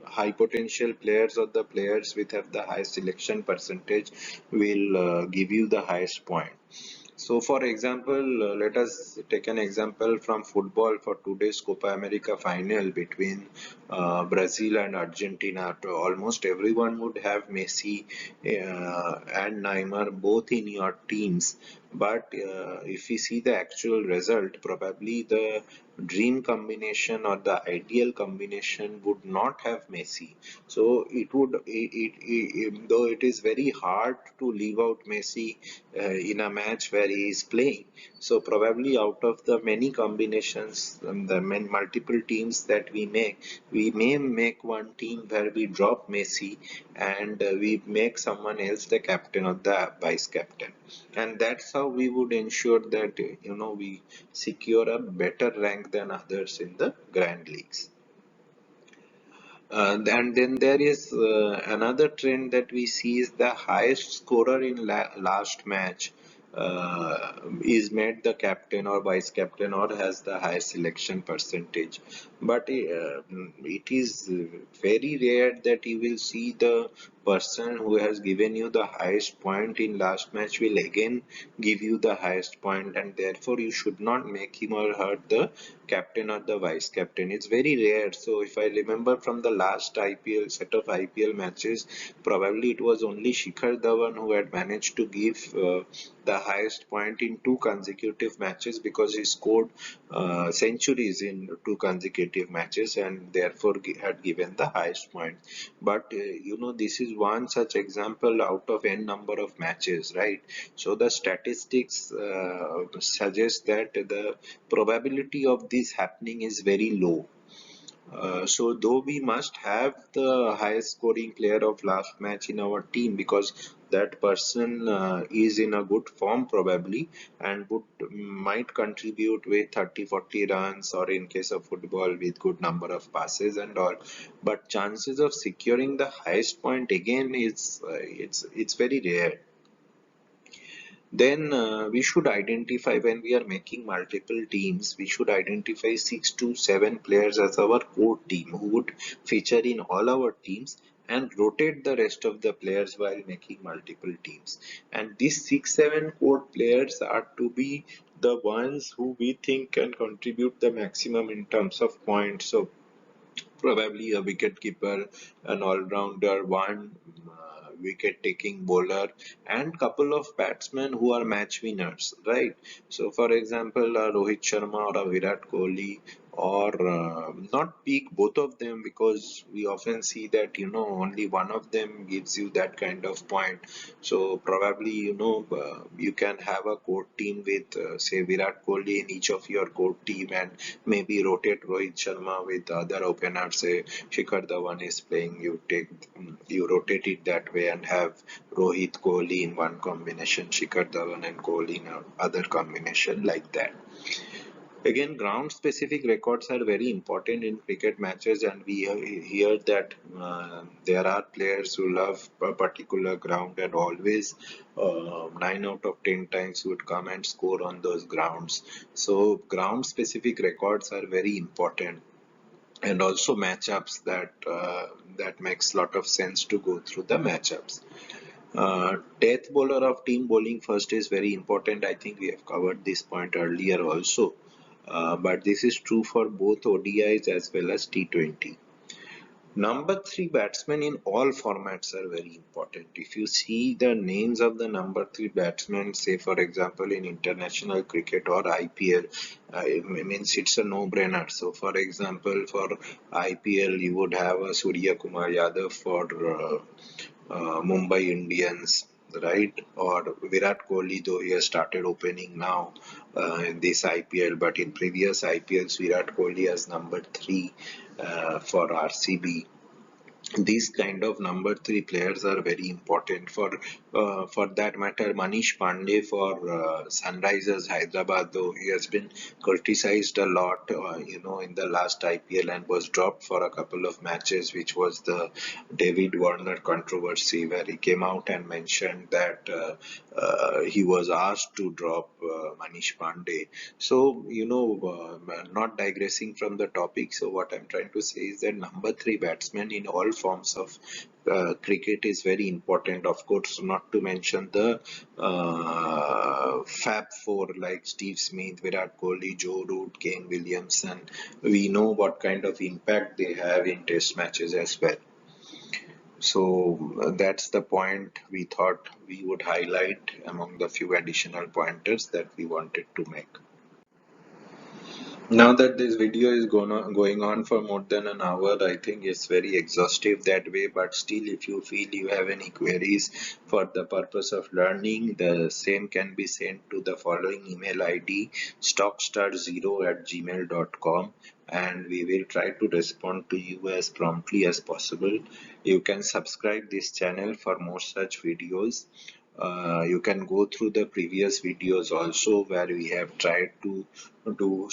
high potential players or the players with have the highest selection percentage will give you the highest point. So, for example, let us take an example from football for today's Copa America final between Brazil and Argentina. Almost everyone would have Messi and Neymar both in your teams. But if we see the actual result, probably the dream combination or the ideal combination would not have Messi. So though it is very hard to leave out Messi in a match where he is playing. So probably out of the many combinations, the many multiple teams that we may make one team where we drop Messi and we make someone else the captain or the vice captain. And that's how we would ensure that we secure a better rank than others in the Grand Leagues. And then there is another trend that we see is the highest scorer in last match is made the captain or vice captain or has the highest selection percentage. But it is very rare that you will see the person who has given you the highest point in last match will again give you the highest point, and therefore you should not make him or her the captain or the vice captain. It's very rare. So if I remember from the last IPL set of IPL matches, probably it was only Shikhar Dhawan who had managed to give the highest point in two consecutive matches, because he scored centuries in two consecutive matches and therefore had given the highest point. But this is one such example out of n number of matches, right? So the statistics suggest that the probability of this happening is very low. So though we must have the highest scoring player of last match in our team, because that person is in a good form probably and would might contribute with 30-40 runs, or in case of football with good number of passes and all, but chances of securing the highest point again is it's very rare. Then we should identify, when we are making multiple teams, we should identify 6 to 7 players as our core team who would feature in all our teams, and rotate the rest of the players while making multiple teams. And these 6 7 core players are to be the ones who we think can contribute the maximum in terms of points. So probably a wicket keeper, an all-rounder, one wicket-taking bowler, and couple of batsmen who are match winners, right? So, for example, Rohit Sharma or a Virat Kohli, or not pick both of them, because we often see that only one of them gives you that kind of point. So probably you can have a core team with say Virat Kohli in each of your core team, and maybe rotate Rohit Sharma with other openers. Say Shikhar Dhawan is playing, you rotate it that way and have Rohit Kohli in one combination, Shikhar Dhawan and Kohli in other combination, like that. Again, ground specific records are very important in cricket matches, and we hear that there are players who love a particular ground, and always 9 out of 10 times would come and score on those grounds. So, ground specific records are very important, and also matchups that makes lot of sense to go through the matchups. Death bowler of team bowling first is very important. I think we have covered this point earlier also. But this is true for both ODIs as well as T20. Number three batsmen in all formats are very important. If you see the names of the number three batsmen, say for example in international cricket or IPL, it means it's a no-brainer. So for example, for IPL, you would have a Surya Kumar Yadav for Mumbai Indians, right? Or Virat Kohli, though he has started opening now in this IPL, but in previous IPLs, Virat Kohli has number three for RCB. These kind of number three players are very important. For that matter, Manish Pandey for Sunrisers Hyderabad, though he has been criticized a lot in the last IPL and was dropped for a couple of matches, which was the David Warner controversy, where he came out and mentioned that he was asked to drop Manish Pandey. So not digressing from the topic, so what I'm trying to say is that number three batsman in all forms of cricket is very important. Of course, not to mention the Fab Four like Steve Smith, Virat Kohli, Joe Root, Kane Williamson. We know what kind of impact they have in Test matches as well. So that's the point we thought we would highlight among the few additional pointers that we wanted to make. Now that this video is going on for more than an hour, I think it's very exhaustive that way. But still, if you feel you have any queries for the purpose of learning, the same can be sent to the following email ID: stockstar0@gmail.com, and we will try to respond to you as promptly as possible. You can subscribe this channel for more such videos. You can go through the previous videos also where we have tried to do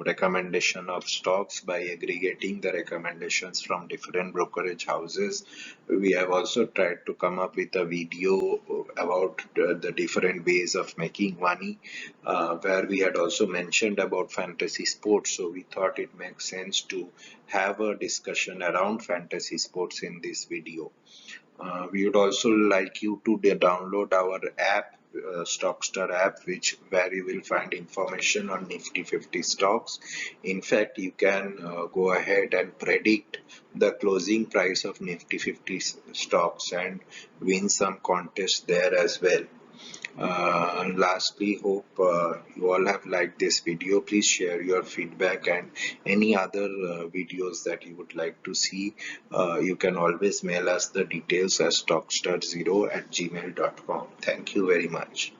recommendation of stocks by aggregating the recommendations from different brokerage houses. We have also tried to come up with a video about the different ways of making money, where we had also mentioned about fantasy sports. So we thought it makes sense to have a discussion around fantasy sports in this video. We would also like you to download our app, Stockstar app, which where you will find information on Nifty 50 stocks. In fact, you can go ahead and predict the closing price of Nifty 50 stocks and win some contests there as well. And lastly, hope you all have liked this video. Please share your feedback and any other videos that you would like to see. You can always mail us the details at stockstar0@gmail.com. Thank you very much.